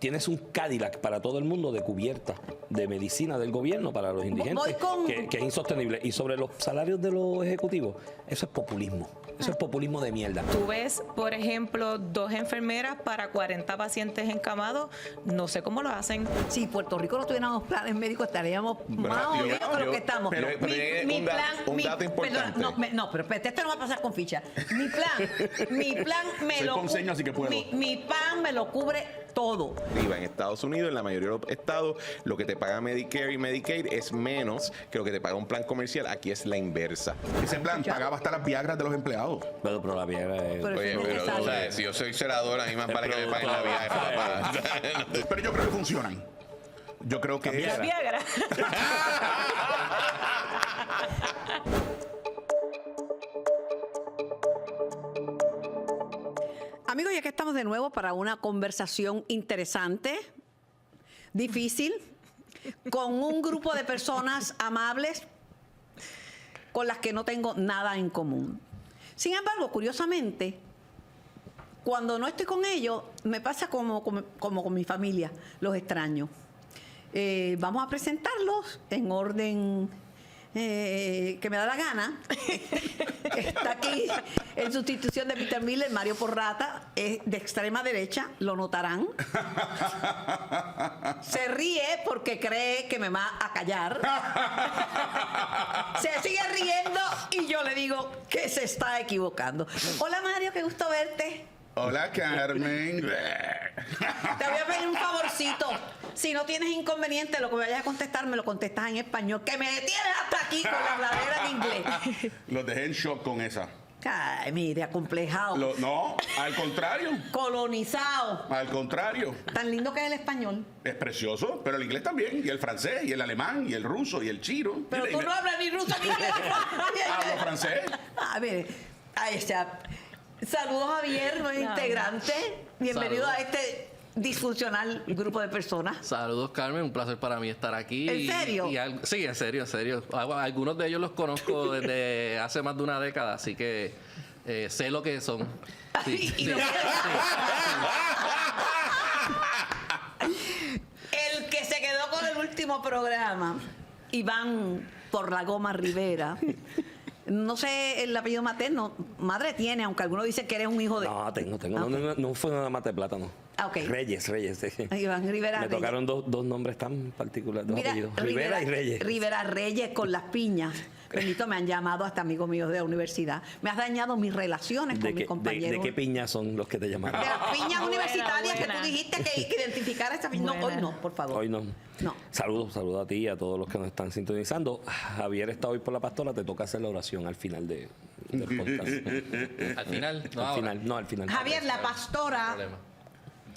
tienes un Cadillac para todo el mundo de cubierta de medicina del gobierno para los indigentes, que es insostenible. Y sobre los salarios de los ejecutivos, eso es populismo. Eso es populismo de mierda. Tú ves, por ejemplo, 2 enfermeras para 40 pacientes encamados. No sé cómo lo hacen. Si Puerto Rico no tuviéramos planes médicos, estaríamos más o menos con lo que estamos. Pero un dato importante. No, pero esto no va a pasar con ficha. Mi plan me Soy lo ponceño, así que puedo. Mi plan me lo cubre todo. En Estados Unidos, en la mayoría de los estados, lo que te paga Medicare y Medicaid es menos que lo que te paga un plan comercial. Aquí es la inversa. Ese plan pagaba hasta las viagras de los empleados. Pero la Viagra es... Pero Oye, eso es pero necesario. o sea, si yo soy senador, a mí más vale que me paguen la viaje, papá. Pero yo creo que funcionan. Yo creo que La Viagra. Amigos, ya que estamos de nuevo para una conversación interesante, difícil, con un grupo de personas amables con las que no tengo nada en común. Sin embargo, curiosamente, cuando no estoy con ellos, me pasa como con mi familia, los extraño. Vamos a presentarlos en orden que me da la gana. Está aquí en sustitución de Peter Miller, Mario Porrata, es de extrema derecha, lo notarán. Se ríe porque cree que me va a callar. Se sigue riendo y yo le digo que se está equivocando. Hola Mario, qué gusto verte. Hola, Carmen. Te voy a pedir un favorcito. Si no tienes inconveniente, lo que me vayas a contestar, me lo contestas en español. Que me detienes hasta aquí con la habladera en inglés. Los dejé en shock con esa. Ay, mire, acomplejado. No, al contrario. Colonizado. Al contrario. Tan lindo que es el español. Es precioso, pero el inglés también, y el francés, y el alemán, y el ruso, y el chino. Pero tú no hablas ni ruso ni inglés. Hablo francés. A ver, ahí está. Saludos, Javier, nuevo integrante. Bienvenido a este disfuncional grupo de personas. Saludos, Carmen, un placer para mí estar aquí. ¿En serio? Sí, en serio, en serio. Algunos de ellos los conozco desde hace más de una década, así que sé lo que son. Sí, sí, sí. El que se quedó con el último programa, Iván por la Goma Rivera. No sé el apellido materno. Madre tiene, aunque algunos dicen que eres un hijo de... No, tengo. Ah, okay. No fue nada más de plátano. Ah, okay. Reyes. Iván Rivera Me Reyes. tocaron dos nombres tan particulares, dos Mira, apellidos. Rivera y Reyes. Rivera Reyes con las piñas. Bendito, me han llamado hasta amigos míos de la universidad. Me has dañado mis relaciones con mis compañeros. ¿De qué piñas son los que te llamaron? De las piñas universitarias buena. que tú dijiste que identificara esta piña. No, hoy no, por favor. Hoy no. No. Saludos a ti y a todos los que nos están sintonizando. Javier está hoy por la pastora, te toca hacer la oración al final del podcast. Al final, Al final. Javier, la pastora problema.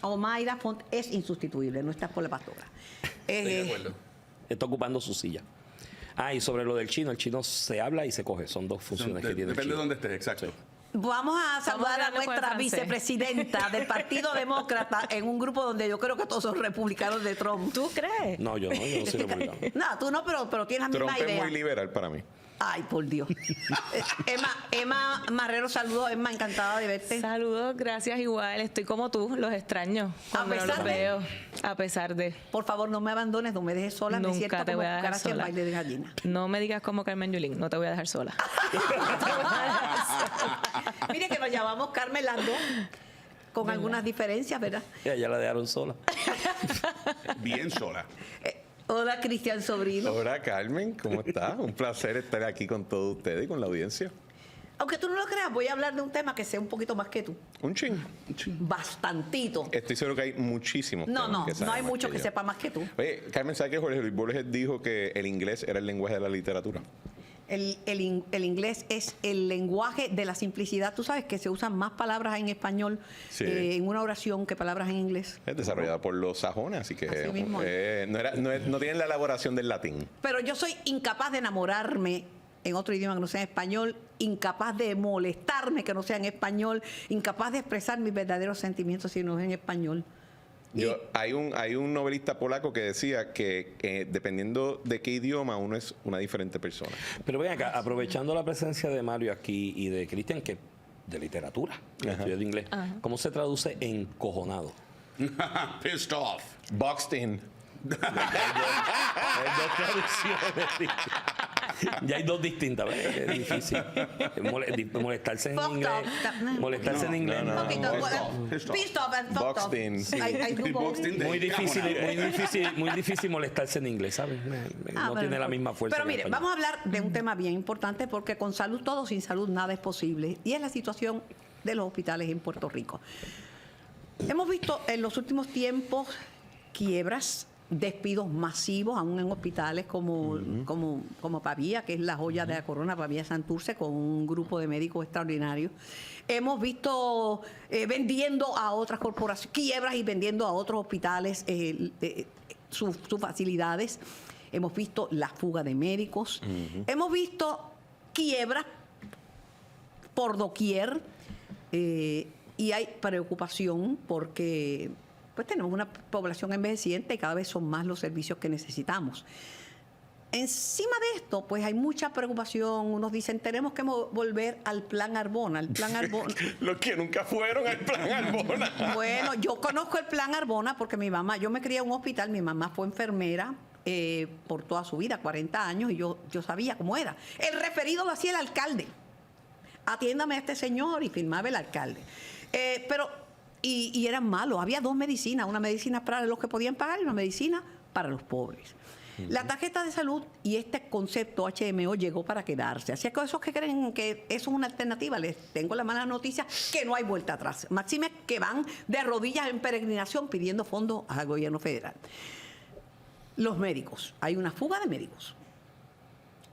Omaira Font es insustituible, no estás por la pastora. Estoy de acuerdo. Está ocupando su silla. Y sobre lo del chino, el chino se habla y se coge. Son dos funciones que tiene el Depende de chino. dónde estés, exacto. Vamos a saludar a hablando con el nuestra francés. vicepresidenta del Partido Demócrata en un grupo donde yo creo que todos son republicanos de Trump. ¿Tú crees? No, yo no soy republicano. No, tú no, pero tienes la Trump misma es idea. muy liberal para mí. Ay, por Dios. Emma Marrero, saludos. Emma, encantada de verte. Saludos, gracias igual. Estoy como tú, los extraño cuando no pesar los de- veo. A pesar de. Por favor, no me abandones, no me dejes sola. Me Nunca siento te como voy a dejar cucaracha en sola. baile de gallina. No me digas como Carmen Yulín, no te voy a dejar sola. Mire que nos llamamos Carmen las dos, con algunas diferencias, ¿verdad? Ya la dejaron sola. Bien sola. Hola, Cristian Sobrino. Hola, Carmen, ¿cómo estás? Un placer estar aquí con todos ustedes y con la audiencia. Aunque tú no lo creas, voy a hablar de un tema que sé un poquito más que tú. Un ching. Bastantito. Estoy seguro que hay muchísimos. No, temas no, que no saben hay más mucho que yo. sepa más que tú. Oye, Carmen, ¿sabes que Jorge Luis Borges dijo que el inglés era el lenguaje de la literatura? El inglés es el lenguaje de la simplicidad. Tú sabes que se usan más palabras en español Sí. en una oración que palabras en inglés. Es desarrollada por los sajones, así que Así mismo no tienen la elaboración del latín. Pero yo soy incapaz de enamorarme en otro idioma que no sea en español, incapaz de molestarme que no sea en español, incapaz de expresar mis verdaderos sentimientos si no es en español. Hay un novelista polaco que decía que dependiendo de qué idioma uno es una diferente persona. Pero ven acá, aprovechando la presencia de Mario aquí y de Cristian, que de literatura, de estudio de inglés, ¿cómo se traduce encojonado? Pissed off. Boxed in. Hay dos traducciones. Ya hay dos distintas, ¿ves? Es difícil. Molestarse en Fucked inglés. up. Molestarse en inglés. no, no. Un poquito, Pissed off. pissed off and fucked Boxed up. in. Hay Y grupos- boxed in de Muy difícil molestarse en inglés, ¿sabes? No pero- tiene la misma fuerza. Pero que en mire, español. vamos a hablar de un tema bien importante porque con salud todo, sin salud nada es posible. Y es la situación de los hospitales en Puerto Rico. Hemos visto en los últimos tiempos quiebras, despidos masivos, aún en hospitales como Pavía, que es la joya de la corona, Pavía Santurce, con un grupo de médicos extraordinarios. Hemos visto vendiendo a otras corporaciones, quiebras y vendiendo a otros hospitales sus facilidades. Hemos visto la fuga de médicos. Hemos visto quiebras por doquier y hay preocupación porque pues tenemos una población envejeciente y cada vez son más los servicios que necesitamos. Encima de esto, pues hay mucha preocupación. Unos dicen, tenemos que volver al Plan Arbona. El Plan Arbona. Los que nunca fueron al Plan Arbona. Bueno, yo conozco el Plan Arbona porque mi mamá, yo me crié en un hospital, mi mamá fue enfermera por toda su vida, 40 años, y yo sabía cómo era. El referido lo hacía el alcalde. Atiéndame a este señor y firmaba el alcalde. Y eran malos. Había dos medicinas, una medicina para los que podían pagar y una medicina para los pobres. La tarjeta de salud y este concepto HMO llegó para quedarse. Así que esos que creen que eso es una alternativa, les tengo la mala noticia que no hay vuelta atrás. Máxime que van de rodillas en peregrinación pidiendo fondos al gobierno federal. Los médicos, hay una fuga de médicos.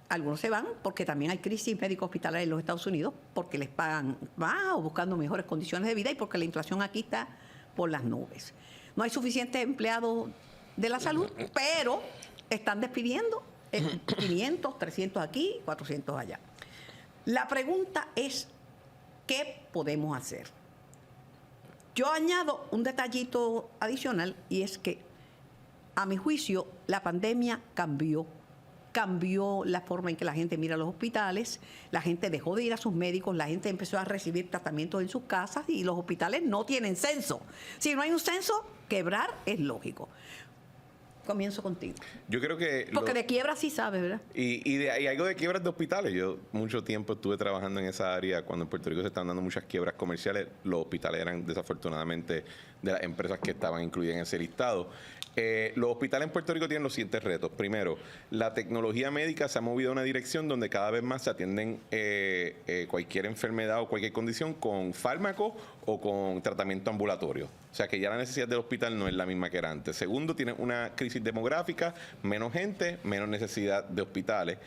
Algunos se van porque también hay crisis médico hospitalaria en los Estados Unidos, porque les pagan más o buscando mejores condiciones de vida y porque la inflación aquí está por las nubes. No hay suficientes empleados de la salud, pero están despidiendo 500, 300 aquí, 400 allá. La pregunta es, ¿qué podemos hacer? Yo añado un detallito adicional y es que, a mi juicio, la pandemia cambió la forma en que la gente mira los hospitales, la gente dejó de ir a sus médicos, la gente empezó a recibir tratamientos en sus casas y los hospitales no tienen censo. Si no hay un censo, quebrar es lógico. Comienzo contigo. Yo creo que... Porque de quiebra sí sabes, ¿verdad? Y algo de quiebras de hospitales. Yo mucho tiempo estuve trabajando en esa área. Cuando en Puerto Rico se estaban dando muchas quiebras comerciales, los hospitales eran desafortunadamente de las empresas que estaban incluidas en ese listado. Los hospitales en Puerto Rico tienen los siguientes retos. Primero, la tecnología médica se ha movido a una dirección donde cada vez más se atienden cualquier enfermedad o cualquier condición con fármaco o con tratamiento ambulatorio. O sea que ya la necesidad del hospital no es la misma que era antes. Segundo, tienen una crisis demográfica, menos gente, menos necesidad de hospitales.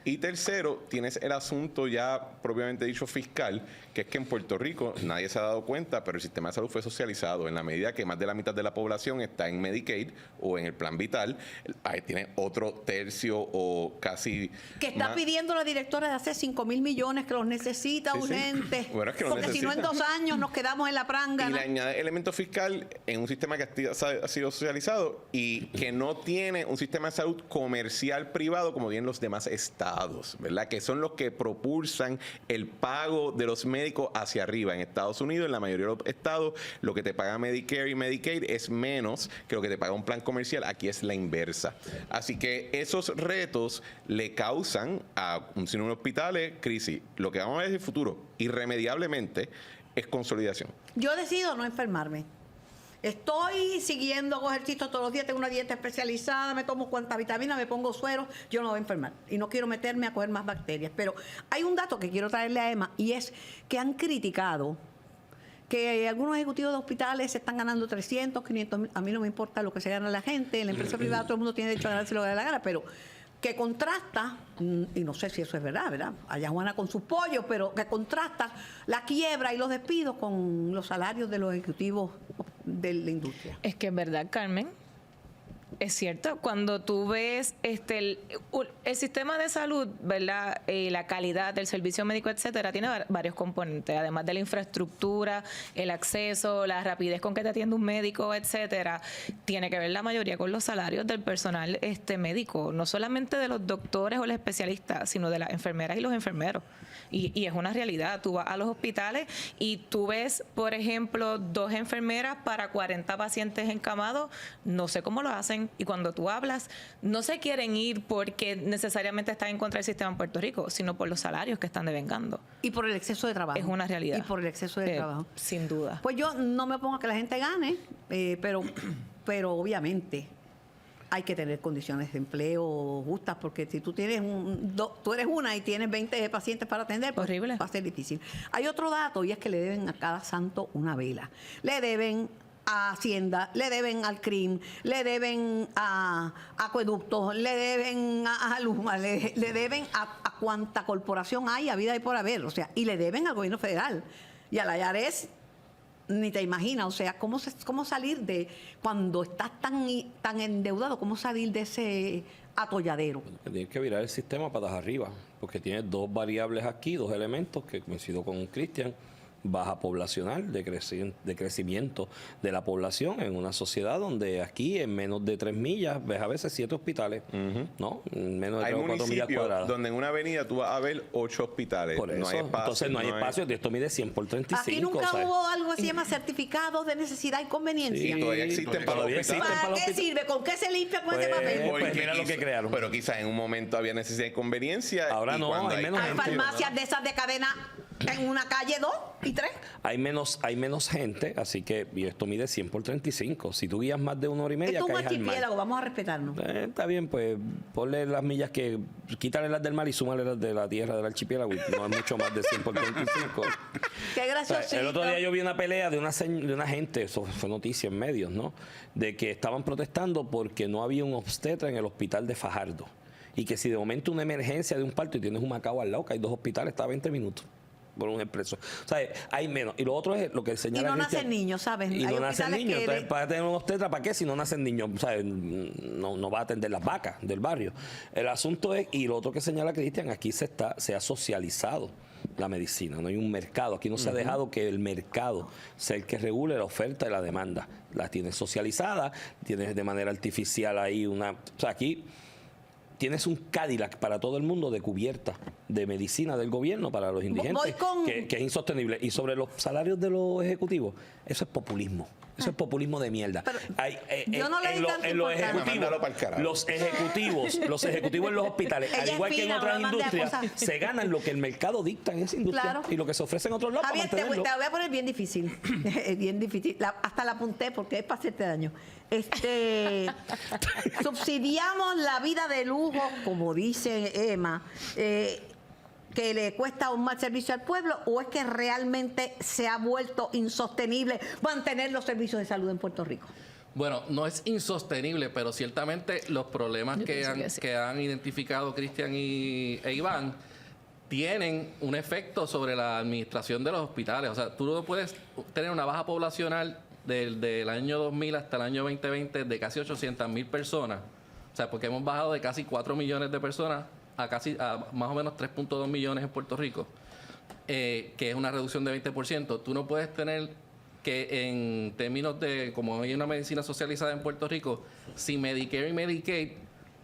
Y tercero, tienes el asunto ya propiamente dicho fiscal, que es que en Puerto Rico nadie se ha dado cuenta, pero el sistema de salud fue socializado. En la medida que más de la mitad de la población está en Medicaid o en el Plan Vital, ahí tiene otro tercio o casi... Que está pidiendo la directora de hacer 5,000 millones, que los necesita Sí, sí. urgente. Bueno, es que los porque si no, en necesita. 2 años nos quedamos en la Y prangana. le añade elemento fiscal en un sistema que ha sido socializado y que no tiene un sistema de salud comercial privado como tienen los demás estados, ¿verdad? Que son los que propulsan el pago de los médicos hacia arriba. En Estados Unidos, en la mayoría de los estados, lo que te paga Medicare y Medicaid es menos que lo que te paga un plan comercial. Aquí es la inversa. Así que esos retos le causan a un sinnúmero de hospitales crisis. Lo que vamos a ver en el futuro, irremediablemente, es consolidación. Yo decido no enfermarme. Estoy siguiendo ejercicio todos los días, tengo una dieta especializada, me tomo cuantas vitaminas, me pongo suero, yo no voy a enfermar y no quiero meterme a coger más bacterias. Pero hay un dato que quiero traerle a Emma y es que han criticado que algunos ejecutivos de hospitales se están ganando 300, 500 mil. A mí no me importa lo que se gana la gente, en la empresa privada todo el mundo tiene derecho a ganarse lo que le da la gana, pero que contrasta, y no sé si eso es verdad, allá Juana con sus pollos, pero que contrasta la quiebra y los despidos con los salarios de los ejecutivos de la industria. Es que es verdad, Carmen. Es cierto, cuando tú ves el sistema de salud, ¿verdad? La calidad del servicio médico, etcétera, tiene varios componentes, además de la infraestructura, el acceso, la rapidez con que te atiende un médico, etcétera, tiene que ver la mayoría con los salarios del personal médico, no solamente de los doctores o los especialistas, sino de las enfermeras y los enfermeros. Y es una realidad. Tú vas a los hospitales y tú ves, por ejemplo, 2 enfermeras para 40 pacientes encamados. No sé cómo lo hacen. Y cuando tú hablas, no se quieren ir porque necesariamente están en contra del sistema en Puerto Rico, sino por los salarios que están devengando. Y por el exceso de trabajo. Es una realidad. Y por el exceso de trabajo. Sin duda. Pues yo no me pongo a que la gente gane, pero obviamente hay que tener condiciones de empleo justas, porque si tú tienes tú eres una y tienes 20 pacientes para atender, pues horrible, va a ser difícil. Hay otro dato, y es que le deben a cada santo una vela. Le deben a Hacienda, le deben al CRIM, le deben a Acueductos, le deben a Luma, le deben a cuanta corporación hay, a vida y por haber, o sea, y le deben al gobierno federal y a la IARES. Ni te imaginas, o sea, cómo salir de, cuando estás tan endeudado, cómo salir de ese atolladero. Tienes que virar el sistema patas arriba, porque tienes 2 variables aquí, 2 elementos que coincido con Cristian: baja poblacional, de crecimiento de la población en una sociedad donde aquí en menos de 3 millas ves a veces 7 hospitales, ¿no? En menos de 3 o 4 millas cuadradas. Donde en una avenida tú vas a ver 8 hospitales. Por eso, no hay espacio, entonces no hay espacio, esto mide 100 por 35. Aquí nunca hubo algo así, se llama certificados de necesidad y conveniencia. Sí, todavía existen para los hospitales. ¿Para qué sirve? ¿Con qué se limpia con ese papel? Pues mira lo que crearon. Pero quizás en un momento había necesidad de conveniencia. Ahora no, hay menos Hay gente. farmacias de esas de cadena en una calle 2 y 3. Hay menos gente, así que y esto mide 100 por 35. Si tú guías más de 1 hora y media, Esto es un caes al mar. archipiélago, vamos a respetarnos. Está bien, pues ponle las millas quítale las del mar y súmale las de la tierra del archipiélago. No es mucho más de 100 por 35. Qué O graciosito. sea, el otro día yo vi una pelea de una gente, eso fue noticia en medios, ¿no? De que estaban protestando porque no había un obstetra en el hospital de Fajardo. Y que si de momento una emergencia de un parto y tienes un Macao al lado, que hay 2 hospitales, está a 20 minutos por un expreso. O sea, hay menos. Y lo otro es lo que señala Y no Cristian. nacen niños, ¿sabes? Y Hay no nacen hospitales niños. que Entonces, para tener un obstetra, ¿para qué? Si no nacen niños, o sea, no va a atender las vacas del barrio. El asunto es, y lo otro que señala Cristian, aquí se ha socializado la medicina, no hay un mercado. Aquí no se ha dejado que el mercado sea el que regule la oferta y la demanda. La tienes socializada, tienes de manera artificial ahí una... O sea, aquí tienes un Cadillac para todo el mundo de cubierta de medicina del gobierno para los indigentes, que es insostenible. Y sobre los salarios de los ejecutivos, eso es populismo. Eso es populismo de mierda. Yo no le di tanta importancia. Los ejecutivos en los hospitales, al igual que en otras industrias, se ganan lo que el mercado dicta en esa industria, Claro. y lo que se ofrece en otros lados para Javier, te mantenerlo. voy a poner bien difícil. Bien difícil. Hasta la apunté porque es para hacerte daño. Subsidiamos la vida de lujo, como dice Emma, que le cuesta un mal servicio al pueblo, o es que realmente se ha vuelto insostenible mantener los servicios de salud en Puerto Rico. Bueno, no es insostenible, pero ciertamente los problemas que han identificado Cristian e Iván tienen un efecto sobre la administración de los hospitales. O sea, tú no puedes tener una baja poblacional del año 2000 hasta el año 2020 de casi 800,000 personas. O sea, porque hemos bajado de casi 4 millones de personas a más o menos 3.2 millones en Puerto Rico, que es una reducción de 20%. Tú no puedes tener que en términos de, como hay una medicina socializada en Puerto Rico, si Medicare y Medicaid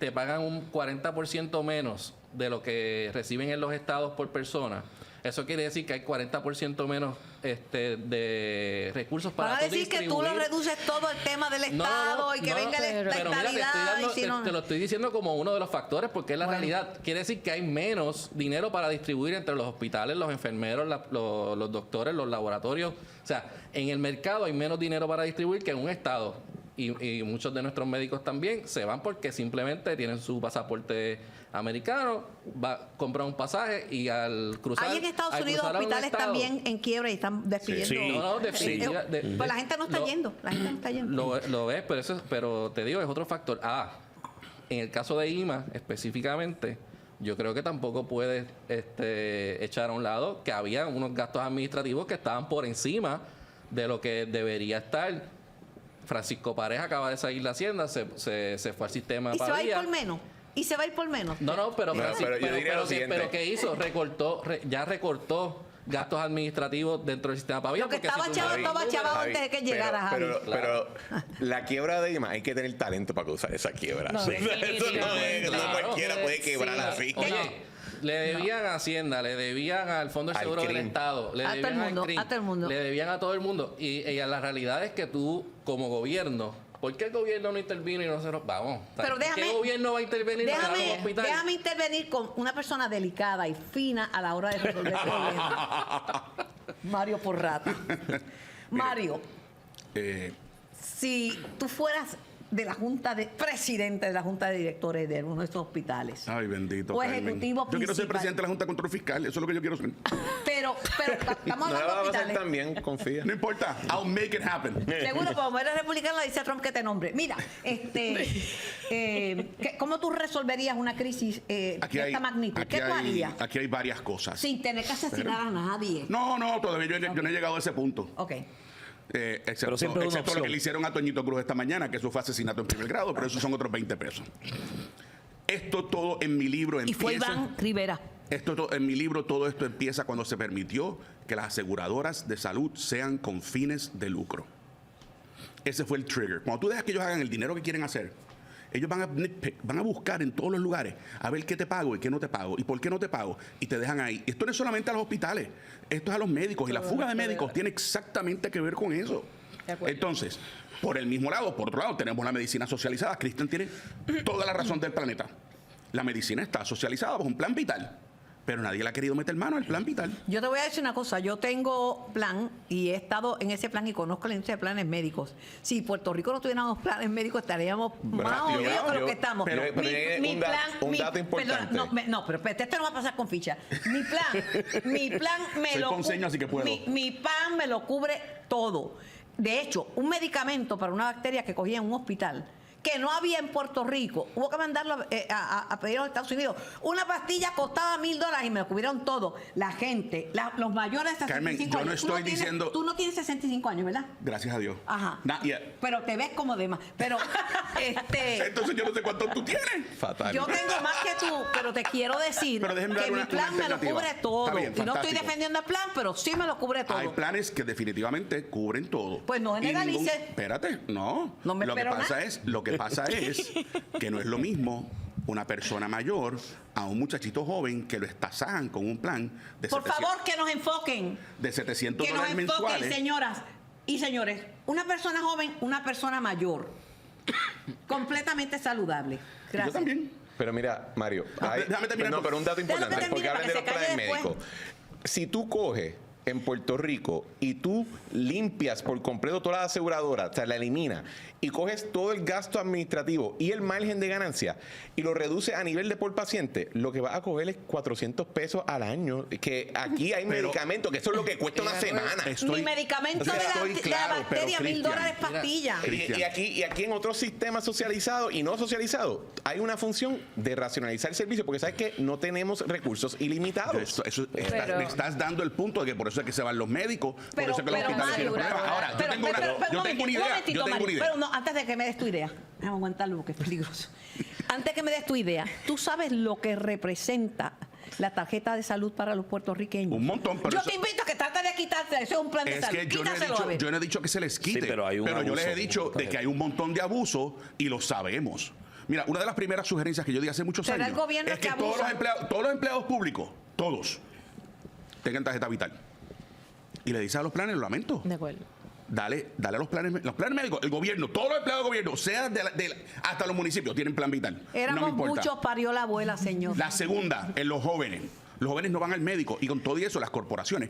te pagan un 40% menos de lo que reciben en los estados por persona, eso quiere decir que hay 40% menos de recursos para decir distribuir. Que tú lo reduces todo el tema del Estado y que venga la estabilidad. Te lo estoy diciendo como uno de los factores, porque es la realidad. Quiere decir que hay menos dinero para distribuir entre los hospitales, los enfermeros, los doctores, los laboratorios. O sea, en el mercado hay menos dinero para distribuir que en un Estado. Y muchos de nuestros médicos también se van porque simplemente tienen su pasaporte americano, compran un pasaje y al cruzar... Hay en Estados Unidos hospitales también en quiebra y están despidiendo. Pues la gente no está yendo. La gente no está yendo. Lo ves, pero te digo, es otro factor. En el caso de IMA específicamente, yo creo que tampoco puedes echar a un lado que había unos gastos administrativos que estaban por encima de lo que debería estar Francisco Pareja acaba de salir de Hacienda, se fue al sistema de Y se va a ir Padilla. por menos. Y se va a ir por menos. No, pero No, Francisco, pero yo diría lo siguiente. pero ¿qué hizo? Ya recortó gastos administrativos dentro del sistema Pavía. Lo que porque estaba si tú chavado, ves- estaba chavado Javi, antes de que llegara Javi. pero la quiebra de IMA, hay que tener talento para causar esa quiebra. No, Eso no definitivamente. cualquiera puede quebrar Sí. así. Oye, le debían a Hacienda, le debían al Fondo de Al Seguro del CRIM. Estado, le A todo el debían mundo, al CRIM, a todo el mundo. le debían a todo el mundo. Y la realidad es que tú, como gobierno, ¿por qué el gobierno no intervino y no se nos... Vamos. Pero ¿Qué déjame- gobierno va a intervenir en un hospital? Déjame intervenir con una persona delicada y fina a la hora de resolver problemas. Mario Porrata. Mario, si tú fueras de la presidente de la Junta de Directores de uno de estos hospitales, Ay, bendito. o Carmen. ejecutivo Yo quiero ser principal. presidente de la Junta de Control Fiscal. Eso es lo que yo quiero ser. pero estamos No hablando la de va a hacer hospitales. tan bien, confía. No importa. I'll make it happen. Seguro, como eres republicano, le dice a Trump que te nombre. Mira, ¿cómo tú resolverías una crisis de esta magnitud? ¿Qué tú harías? Aquí hay varias cosas. Sin tener que asesinar a nadie. No, todavía yo no he llegado a ese punto. Ok. Excepto, Pero siempre hay una excepto lo opción. que le hicieron a Toñito Cruz esta mañana, que eso fue asesinato en primer grado, pero eso son otros 20 pesos. Esto todo en mi libro Y fue empieza... Iván Rivera. En mi libro todo esto empieza cuando se permitió que las aseguradoras de salud sean con fines de lucro. Ese fue el trigger. Cuando tú dejas que ellos hagan el dinero que quieren hacer, ellos van a buscar en todos los lugares a ver qué te pago y qué no te pago y por qué no te pago y te dejan ahí. Esto no es solamente a los hospitales, esto es a los médicos y la fuga de médicos tiene exactamente que ver con eso. Entonces, por el mismo lado, por otro lado, tenemos la medicina socializada. Cristian tiene toda la razón del planeta. La medicina está socializada bajo un plan vital, pero nadie le ha querido meter mano al plan vital. Yo te voy a decir una cosa, yo tengo plan y he estado en ese plan y conozco la industria de planes médicos. Si Puerto Rico no tuviéramos planes médicos estaríamos más jodidos que lo que estamos. pero un dato importante. Pero esto no va a pasar con ficha. Mi plan me Soy lo ponceño, así que puedo. Mi plan me lo cubre todo. De hecho, un medicamento para una bacteria que cogía en un hospital que no había en Puerto Rico, hubo que mandarlo a pedir a los Estados Unidos. Una pastilla costaba $1,000 y me lo cubrieron todo. La gente, los mayores de 65 Carmen, años. yo no estoy diciendo... Tú no tienes 65 años, ¿verdad? Gracias a Dios. Ajá. Not yet. Pero te ves como de más. Pero, Entonces yo no sé cuánto tú tienes. Fatal. yo tengo más que tú, pero te quiero decir Pero déjenme dar que mi una plan me lo alternativa. cubre todo. Está bien, Y no estoy fantástico. defendiendo el plan, pero sí me lo cubre todo. Hay planes que definitivamente cubren todo. Pues no Y legalice. Espérate, no. No me lo que espero pasa nada. es, lo que pasa es que no es lo mismo una persona mayor a un muchachito joven que lo estasajan con un plan de Por favor, que nos enfoquen. de 700 Que nos dólares enfoquen, mensuales. señoras y señores. Una persona joven, una persona mayor. Completamente saludable. Gracias. Yo también. Pero mira, Mario, déjame terminar no, con- pero un dato Déjame importante, porque terminar hablan de los para que se planes calle médicos. Si tú coges en Puerto Rico y tú limpias por completo toda la aseguradora, o sea, la eliminas, y coges todo el gasto administrativo y el margen de ganancia y lo reduces a nivel de por paciente, lo que vas a coger es 400 pesos al año. Que aquí hay medicamentos, que eso es lo que cuesta una semana. Mi medicamento de estoy claro, la bacteria, pero, $1,000 Cristian, pastilla. Cristian. Y aquí en otros sistemas socializados y no socializados hay una función de racionalizar el servicio, porque sabes que no tenemos recursos ilimitados. Pero- Me estás dando el punto de que por eso es que se van los médicos, por Pero, eso es que los pero, hospitales tienen Mario, problemas. Ahora, pero, yo tengo una idea. momentito, Yo tengo Mario, una idea. pero no, antes de que me des tu idea, déjame aguantarlo porque es peligroso. Antes que me des tu idea, ¿tú sabes lo que representa la tarjeta de salud para los puertorriqueños? Un montón, pero yo eso- te invito a que trates de quitarte, eso es un plan de Es salud. que yo Quítaselo, a ver. no he dicho que se les quite, Sí, pero hay un yo les he abuso dicho con de que hay un montón de abuso y lo sabemos. Mira, una de las primeras sugerencias que yo di hace muchos ¿Será años el gobierno es que que todos abusa? los empleados públicos, todos, tengan tarjeta vital. Y le dice a los planes, lo lamento. De acuerdo. Dale a los planes médicos, el gobierno, todos los empleados del gobierno, sea hasta los municipios, tienen plan vital. no Éramos me importa. muchos, parió la abuela, señor. La segunda, en los jóvenes. Los jóvenes no van al médico y con todo y eso las corporaciones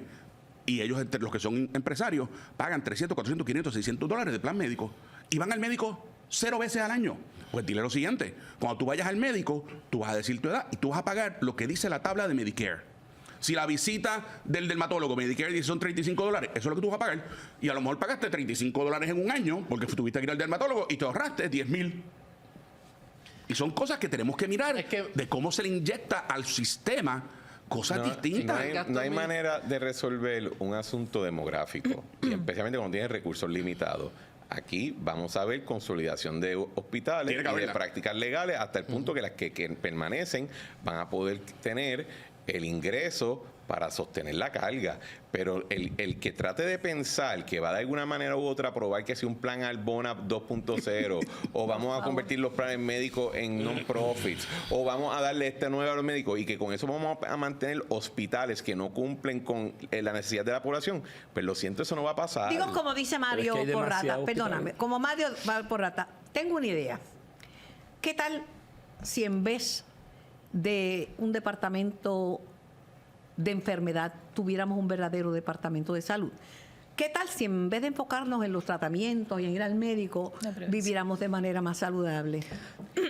y ellos, entre los que son empresarios, pagan 300, 400, 500, 600 dólares de plan médico y van al médico 0 veces al año. Pues dile lo siguiente, cuando tú vayas al médico, tú vas a decir tu edad y tú vas a pagar lo que dice la tabla de Medicare. Si la visita del dermatólogo Medicare dice son 35 dólares, eso es lo que tú vas a pagar. Y a lo mejor pagaste 35 dólares en un año porque tuviste que ir al dermatólogo y te ahorraste 10,000. Y son cosas que tenemos que mirar Es que- de cómo se le inyecta al sistema cosas distintas. No hay manera de resolver un asunto demográfico, y especialmente cuando tienes recursos limitados, aquí vamos a ver consolidación de hospitales Tiene que y de haberla. prácticas legales hasta el punto que las que permanecen van a poder tener el ingreso para sostener la carga. Pero el que trate de pensar que va de alguna manera u otra a probar que si un plan Arbona 2.0 o vamos a convertir los planes médicos en non-profits o vamos a darle este nuevo a los médicos y que con eso vamos a mantener hospitales que no cumplen con la necesidad de la población, pues lo siento, eso no va a pasar. Digo, como dice Mario Pero es que hay Porrata, demasiados perdóname, hospitales. como Mario Porrata, tengo una idea. ¿Qué tal si en vez de un departamento de enfermedad tuviéramos un verdadero departamento de salud? ¿Qué tal si en vez de enfocarnos en los tratamientos y en ir al médico, La prevención. viviéramos de manera más saludable?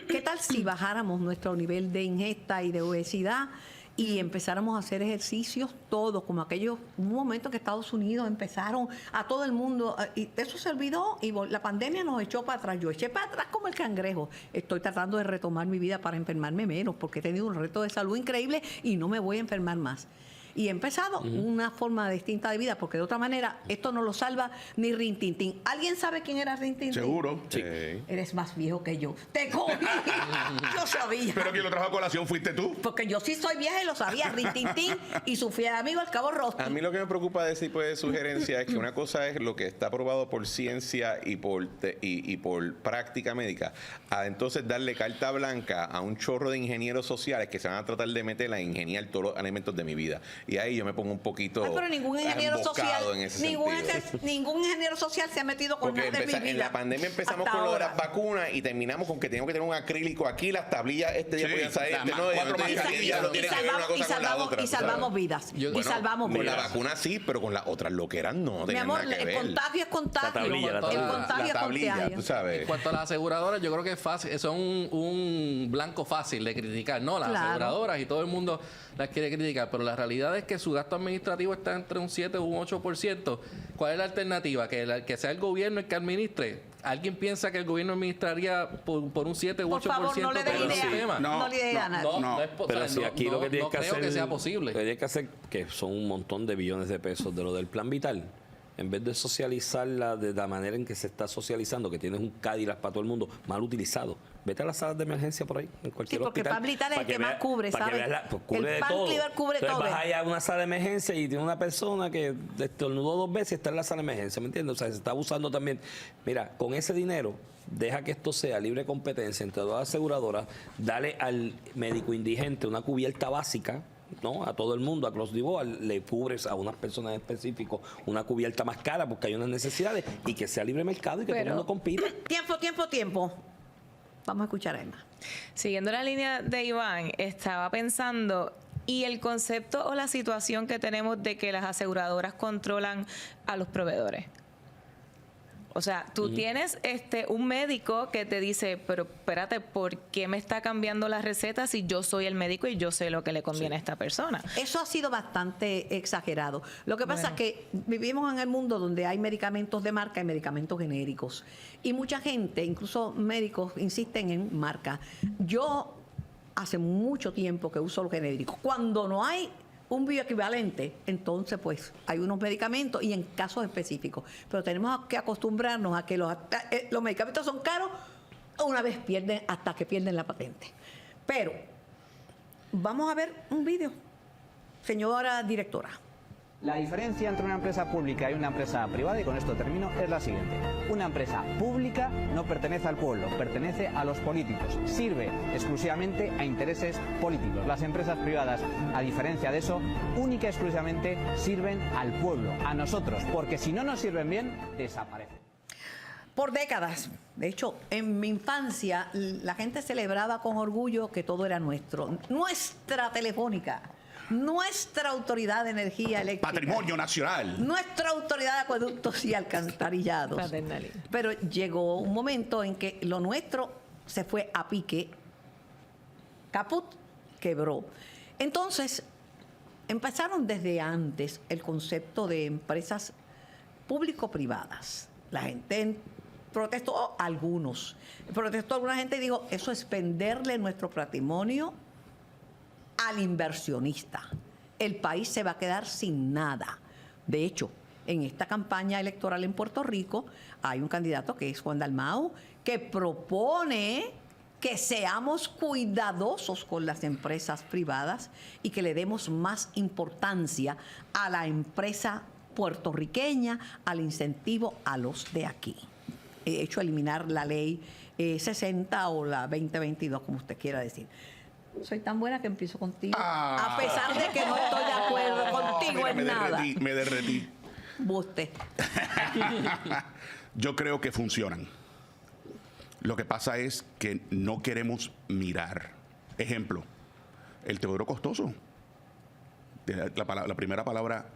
¿Qué tal si bajáramos nuestro nivel de ingesta y de obesidad y empezáramos a hacer ejercicios todos, como aquellos, un momento que Estados Unidos empezaron a todo el mundo, y eso se olvidó y la pandemia nos echó para atrás. Yo eché para atrás como el cangrejo. Estoy tratando de retomar mi vida para enfermarme menos, porque he tenido un reto de salud increíble y no me voy a enfermar más. Y he empezado una forma distinta de vida, porque de otra manera esto no lo salva ni Rin Tin Tin. ¿Alguien sabe quién era Rin Tin Tin? Seguro. Sí. Eres más viejo que yo. ¡Te cogí! Yo sabía. Pero quien lo trajo a colación fuiste tú. Porque yo sí soy vieja y lo sabía, Rin Tin Tin y su fiel amigo el Cabo Rosti. A mí lo que me preocupa de ese tipo de sugerencia es que una cosa es lo que está aprobado por ciencia y por práctica médica, a entonces darle carta blanca a un chorro de ingenieros sociales que se van a tratar de meter a ingeniar todos los alimentos de mi vida. Y ahí yo me pongo un poquito Ay, pero ningún ingeniero social, emboscado en ese sentido. ningún ingeniero social se ha metido con Porque nada de mi vida. en la pandemia empezamos hasta con lo de ahora. las vacunas y terminamos con que teníamos que tener un acrílico aquí, las tablillas este día Sí, podían salir, las este no, y cuatro entonces mascarillas, no tiene que ver una cosa con la otra. y salvamos vidas. Yo- y bueno, salvamos Con vidas. la vacuna sí, pero con las otras loqueras no Mi tenían amor, nada que el ver. contagio es contagio. tablilla, la el tablilla. contagio La es tablilla, contagio. tú sabes. En cuanto a las aseguradoras, yo creo que es fácil, son un blanco fácil de criticar, ¿no? Las Claro. aseguradoras y todo el mundo las quiere criticar, pero la realidad es que su gasto administrativo está entre un 7 u un 8%. ¿Cuál es la alternativa? Que sea el gobierno el que administre. ¿Alguien piensa que el gobierno administraría por un 7 u 8% Por favor, no le todo des el idea. sistema? No le des a nadie. No es po- Pero o sea, si no- aquí no- lo que tienes no que creo hacer que sea posible. Lo que tienes que hacer, que son un montón de billones de pesos de lo del plan vital, en vez de socializarla de la manera en que se está socializando, que tienes un Cadillac para todo el mundo, mal utilizado, vete a las salas de emergencia por ahí, en cualquier Sí, porque hospital. Plan Vital es el para que más veas- cubre, para que ¿sabes? veas pues, cubre El de Plan todo. Vital cubre Entonces todo. vas allá a una sala de emergencia y tiene una persona que estornudó 2 veces y está en la sala de emergencia, ¿me entiendes? O sea, se está abusando también. Mira, con ese dinero, deja que esto sea libre competencia entre todas las aseguradoras, dale al médico indigente una cubierta básica, ¿no? A todo el mundo, a cross the board, le cubres a unas personas específicas una cubierta más cara porque hay unas necesidades y que sea libre mercado y que todo el Pero- mundo compita. Tiempo. Vamos a escuchar a Emma. Siguiendo la línea de Iván, estaba pensando, ¿y el concepto o la situación que tenemos de que las aseguradoras controlan a los proveedores? O sea, tú tienes un médico que te dice, pero espérate, ¿por qué me está cambiando la receta si yo soy el médico y yo sé lo que le conviene a esta persona? Eso ha sido bastante exagerado. Lo que pasa es que vivimos en el mundo donde hay medicamentos de marca y medicamentos genéricos. Y mucha gente, incluso médicos, insisten en marca. Yo hace mucho tiempo que uso los genéricos. Cuando no hay un bioequivalente, entonces pues hay unos medicamentos y en casos específicos. Pero tenemos que acostumbrarnos a que los medicamentos son caros una vez hasta que pierden la patente. Pero vamos a ver un vídeo. Señora directora. La diferencia entre una empresa pública y una empresa privada, y con esto termino, es la siguiente. Una empresa pública no pertenece al pueblo, pertenece a los políticos. Sirve exclusivamente a intereses políticos. Las empresas privadas, a diferencia de eso, única y exclusivamente sirven al pueblo, a nosotros, porque si no nos sirven bien, desaparecen. Por décadas, de hecho, en mi infancia, la gente celebraba con orgullo que todo era nuestro. Nuestra Telefónica, nuestra Autoridad de Energía Eléctrica. Patrimonio nacional. Nuestra Autoridad de Acueductos y Alcantarillados. Paternalismo. Pero llegó un momento en que lo nuestro se fue a pique. Caput, quebró. Entonces, empezaron desde antes el concepto de empresas público-privadas. La gente protestó, algunos. Protestó alguna gente y dijo, eso es venderle nuestro patrimonio al inversionista. El país se va a quedar sin nada. De hecho, en esta campaña electoral en Puerto Rico hay un candidato que es Juan Dalmau, que propone que seamos cuidadosos con las empresas privadas y que le demos más importancia a la empresa puertorriqueña, al incentivo a los de aquí. He hecho eliminar la ley 60 o la 2022, como usted quiera decir. Soy tan buena que empiezo contigo, a pesar de que no estoy de acuerdo contigo en nada. Me derretí. Buste. Yo creo que funcionan. Lo que pasa es que no queremos mirar. Ejemplo, el Teodoro costoso. La primera palabra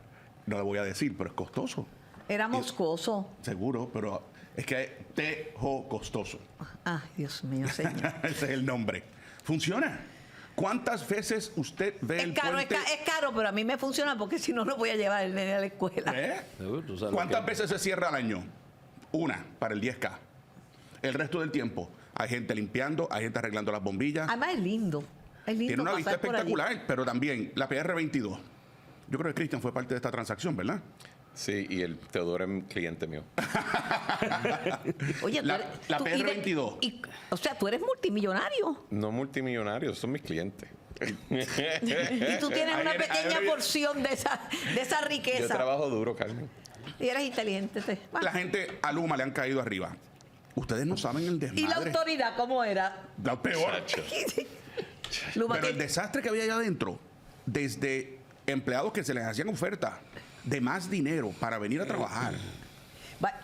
no la voy a decir, pero es costoso. Era moscoso. Seguro, pero es que Tejo costoso. Ay, Dios mío, señor. Ese es el nombre. Funciona. ¿Cuántas veces usted ve el puente? Es caro, pero a mí me funciona porque si no, no voy a llevar el nene a la escuela. ¿Cuántas veces se cierra al año? Una, para el 10K. El resto del tiempo hay gente limpiando, hay gente arreglando las bombillas. Además es lindo. Es lindo. Tiene una vista pasar por allí. espectacular, pero también la PR22. Yo creo que Cristian fue parte de esta transacción, ¿verdad? Sí, y el Teodoro es cliente mío. Oye, La PR22. O sea, tú eres multimillonario. No multimillonarios, son mis clientes. Y tú tienes una pequeña porción de esa Yo riqueza. trabajo duro, Carmen. Y eres inteligente. Bueno. La gente a Luma le han caído arriba. Ustedes no saben el desmadre. ¿Y la autoridad cómo era? La peor. Chacho. Luma, Pero el desastre que había allá adentro, desde empleados que se les hacían ofertas de más dinero para venir a trabajar.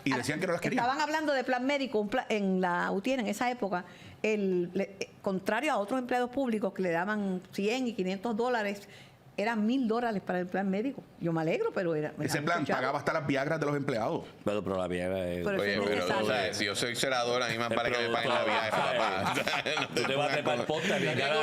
Y decían que no las querían. Estaban hablando de plan médico en la UTIER en esa época, contrario a otros empleados públicos que le daban 100 y $500, eran $1,000 para el plan médico. Yo me alegro, pero era... Ese plan pagaba hasta las viagras de los empleados. Pero la Viagra es... Pero Oye, eso es pero necesario. si yo soy senador, a mí más vale que me paguen la viaje, papá. Tú te vas a trepar el poste, Viagra.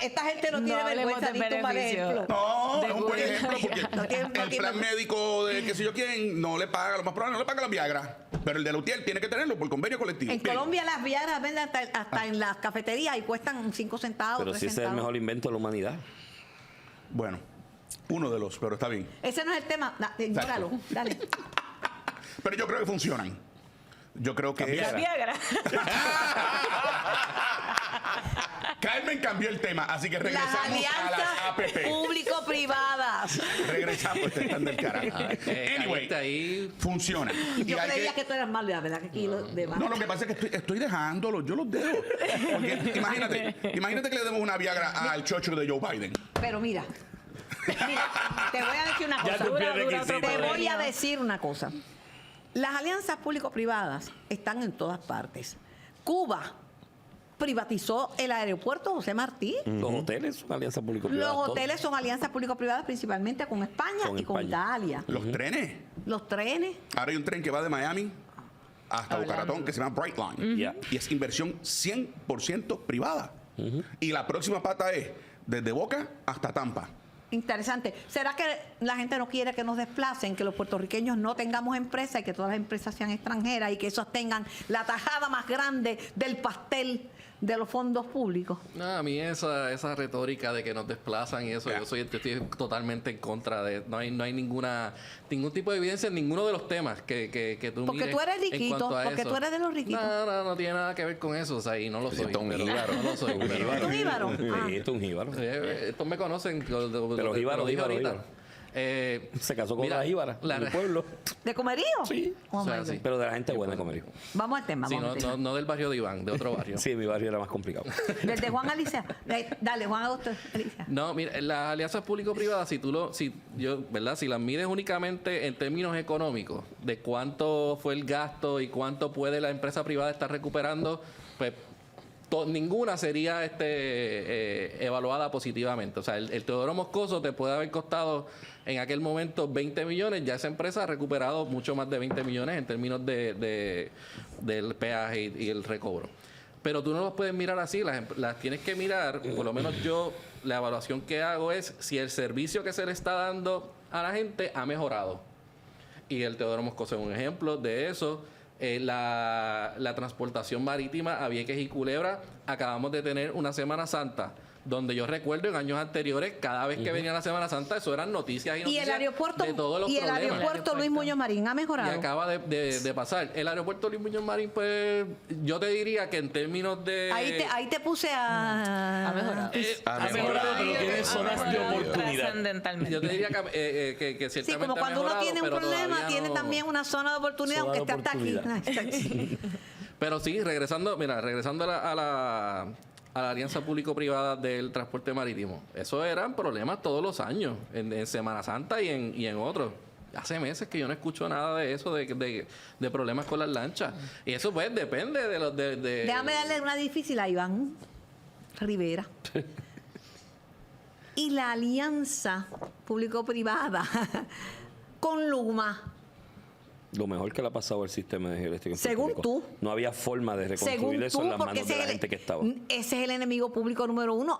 Esta gente no tiene hablemos vergüenza, de ni tu mal beneficio. ejemplo. No, De es un buen Google. ejemplo porque no el tiene- plan médico de que si yo quién no le paga, lo más probable no le paga la Viagra. Pero el de la UTIER tiene que tenerlo por convenio colectivo. En Bien. Colombia las viagras venden hasta en las cafeterías y cuestan 5 centavos, Pero 3 si ese es el centavos. mejor invento de la humanidad. Bueno, uno de los, pero está bien. Ese no es el tema. Ignóralo, dale. Pero yo creo que funcionan. Yo creo que La La Viagra. Carmen cambió el tema, así que Las regresamos a las alianzas APP. público-privadas. Regresamos, este están del carajo. Anyway, ahí funciona. Y Yo hay creía que tú eras malo, la verdad que aquí los demás. No, lo que pasa es que estoy dejándolo, yo los dejo. Porque imagínate que le demos una Viagra al chocho de Joe Biden. Pero mira, te voy a decir una Ya cosa. cumplió el requisito. Te voy a decir una cosa. Las alianzas público-privadas están en todas partes. Cuba privatizó el aeropuerto José Martí. Los hoteles son alianzas público-privadas. Los todos. hoteles son alianzas público-privadas principalmente con España Con y con España. Italia. Los trenes. Los trenes. Ahora hay un tren que va de Miami hasta Bucaratón que se llama Brightline. Ya. Y es inversión 100% privada. Y la próxima pata es desde Boca hasta Tampa. Interesante. ¿Será que la gente no quiere que nos desplacen, que los puertorriqueños no tengamos empresas y que todas las empresas sean extranjeras y que esos tengan la tajada más grande del pastel de los fondos públicos? No, a mí esa retórica de que nos desplazan y eso, Ya. yo estoy totalmente en contra de. No hay ningún tipo de evidencia en ninguno de los temas que tú Porque mires tú eres en riquito, cuanto a porque eso. tú eres de los riquitos. No tiene nada que ver con eso, o sea, y no lo soy. Esto es un pero- jíbaro. No lo soy. Un pero- jíbaro. ¿Tú jíbaro? Ah. Sí, esto es un jíbaro. Estos me conocen. Pero Pero jíbaro, jíbaro, Se Se casó con la jíbara del pueblo. ¿De Comerío? Sí. Oh, O sea, my God. sí. Pero de la gente buena, como dijo. Vamos al tema. Sí, vamos al tema. no del barrio de Iván, de otro barrio. Sí, mi barrio era más complicado. Desde Juan Alicia. Dale, Juan Augusto Alicia. No, mira, las alianzas público-privadas, si las mides únicamente en términos económicos, de cuánto fue el gasto y cuánto puede la empresa privada estar recuperando, pues ninguna sería evaluada positivamente. O sea, el Teodoro Moscoso te puede haber costado en aquel momento 20 millones, ya esa empresa ha recuperado mucho más de 20 millones en términos del peaje y el recobro. Pero tú no los puedes mirar así, las tienes que mirar, por lo menos yo, la evaluación que hago es si el servicio que se le está dando a la gente ha mejorado. Y el Teodoro Moscoso es un ejemplo de eso. La transportación marítima a Vieques y Culebra, acabamos de tener una Semana Santa donde yo recuerdo en años anteriores, cada vez que venía la Semana Santa, eso eran noticias y Y noticias el aeropuerto, de todos los problemas. Luis Muñoz Marín ha Y mejorado. acaba de pasar. El aeropuerto Luis Muñoz Marín, pues, yo te diría que en términos de... Ahí te puse a... Ha mejorado. Ha mejorado, pero tiene zonas de oportunidad. Trascendentalmente. Yo te diría que Sí, ciertamente como ha cuando uno mejorado, tiene un pero problema, todavía tiene no- también una zona de oportunidad, Zona aunque de esté hasta aquí. Pero sí, regresando a la alianza público-privada del transporte marítimo. Eso eran problemas todos los años, en Semana Santa y en otros. Hace meses que yo no escucho nada de eso, de problemas con las lanchas. Y eso pues depende de los... Déjame darle una difícil a Iván Rivera. Y la alianza público-privada con Luma, Lo mejor que le ha pasado al sistema de energía eléctrica en Según Puerto Rico. tú. No había forma de reconstruir según eso en tú, las porque manos de la gente que estaba. ese es el enemigo público número uno.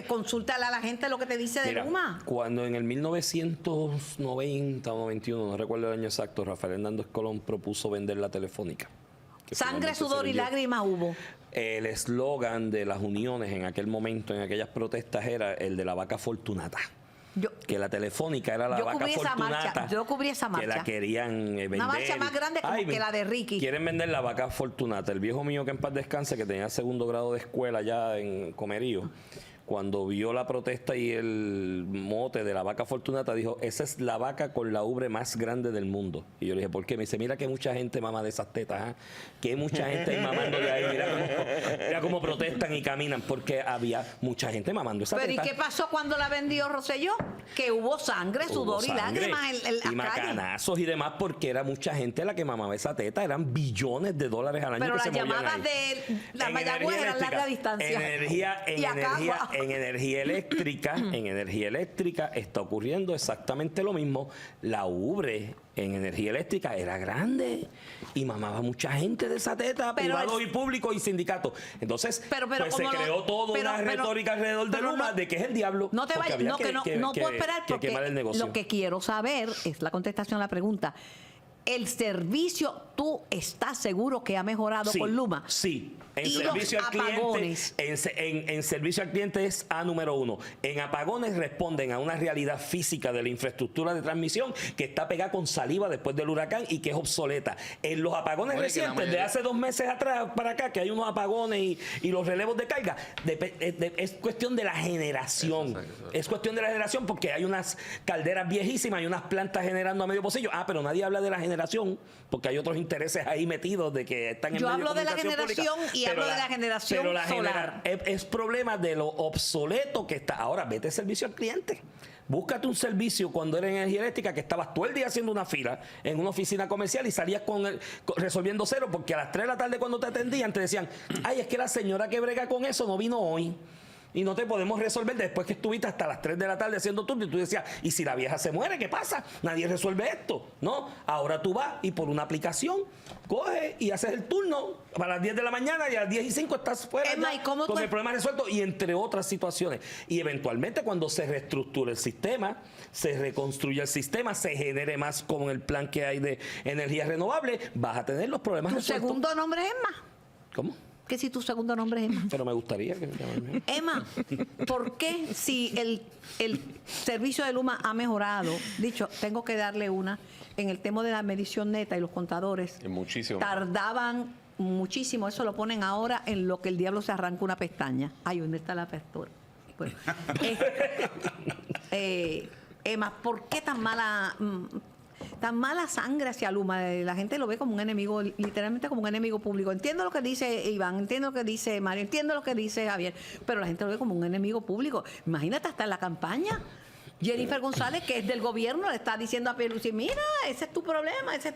Consúltale a la gente lo que te dice de Mira, Luma. cuando en el 1990 o 91, no recuerdo el año exacto, Rafael Hernández Colón propuso vender la telefónica. que Sangre, finalmente se sudor y vendió. lágrimas hubo. El eslogan de las uniones en aquel momento, en aquellas protestas, era el de la vaca fortunata. Yo, Que la telefónica era la Yo vaca cubrí esa fortunata. marcha, yo cubrí esa Que la marcha. querían vender. Una marcha más grande como que la de Ricky. Quieren vender la vaca fortunata. El viejo mío que en paz descanse, que tenía segundo grado de escuela ya en Comerío, cuando vio la protesta y el mote de la vaca fortunata, dijo, esa es la vaca con la ubre más grande del mundo. Y yo le dije, ¿por qué? Me dice, mira que mucha gente mama de esas tetas, ¿ah? Que mucha gente hay mamando de ahí, mira cómo protestan y caminan, porque había mucha gente mamando esa Pero ¿y teta. qué pasó cuando la vendió Rosselló? Que hubo sangre, Hubo sudor y sangre lágrimas en y las calles. macanazos y demás, porque era mucha gente la que mamaba esa teta, eran billones de dólares al año. Pero que las se movían llamadas ahí. de la En Mayagüez energía eran eléctrica, larga distancia. Y Acagua. en energía eléctrica está ocurriendo exactamente lo mismo. La ubre en energía eléctrica era grande y mamaba mucha gente de esa teta, Pero privado el- y público y sindicatos. Entonces, Pero pues se como no- creó toda pero- una pero- retórica alrededor de pero Luma no- de que es el diablo. No te porque vayas, había no, que no puedo esperar que porque quemar el negocio. lo que quiero saber es la contestación a la pregunta. ¿El servicio tú estás seguro que ha mejorado Sí, con Luma? Sí. En ¿Y servicio los al cliente, apagones? en servicio al cliente es A número 1. En apagones responden a una realidad física de la infraestructura de transmisión que está pegada con saliva después del huracán y que es obsoleta. En los apagones Oye, que la recientes, de mayoría- hace 2 meses atrás para acá, que hay unos apagones y los relevos de carga, es cuestión de la generación. Exacto. Es cuestión de la generación porque hay unas calderas viejísimas y unas plantas generando a medio pocillo. Pero nadie habla de la generación porque hay otros intereses ahí metidos de que están en Yo medio hablo de la comunicación generación pública. y hablo de la generación pero la solar. es problema de lo obsoleto que está. Ahora, vete servicio al cliente. Búscate un servicio cuando eres en energía eléctrica que estabas todo el día haciendo una fila en una oficina comercial y salías resolviendo cero porque a las 3 de la tarde cuando te atendían te decían, ay, es que la señora que brega con eso no vino hoy. Y no te podemos resolver después que estuviste hasta las 3 de la tarde haciendo turno y tú decías, ¿y si la vieja se muere? ¿Qué pasa? Nadie resuelve esto, ¿no? Ahora tú vas y por una aplicación coges y haces el turno para las 10 de la mañana y a las 10:05 estás fuera Emma, ya ¿y cómo con tú- el problema resuelto y entre otras situaciones. Y eventualmente cuando se reestructure el sistema, se reconstruye el sistema, se genere más como en el plan que hay de energía renovable, vas a tener los problemas ¿Tu resueltos. segundo nombre es Emma? ¿Cómo? ¿Qué si tu segundo nombre es Emma? Pero me gustaría que me llamaran. Emma, ¿por qué si el servicio de Luma ha mejorado? Dicho, tengo que darle una. En el tema de la medición neta y los contadores, Es muchísimo. tardaban muchísimo. Eso lo ponen ahora en lo que el diablo se arranca una pestaña. Ay, ¿dónde está la apertura? Pues, Emma, ¿por qué tan mala sangre hacia Luma? La gente lo ve como un enemigo, literalmente como un enemigo público. Entiendo lo que dice Iván, entiendo lo que dice Mario, entiendo lo que dice Javier, pero la gente lo ve como un enemigo público. Imagínate hasta en la campaña. Jennifer González, que es del gobierno, le está diciendo a Pierluisi, mira, ese es tu problema, ese es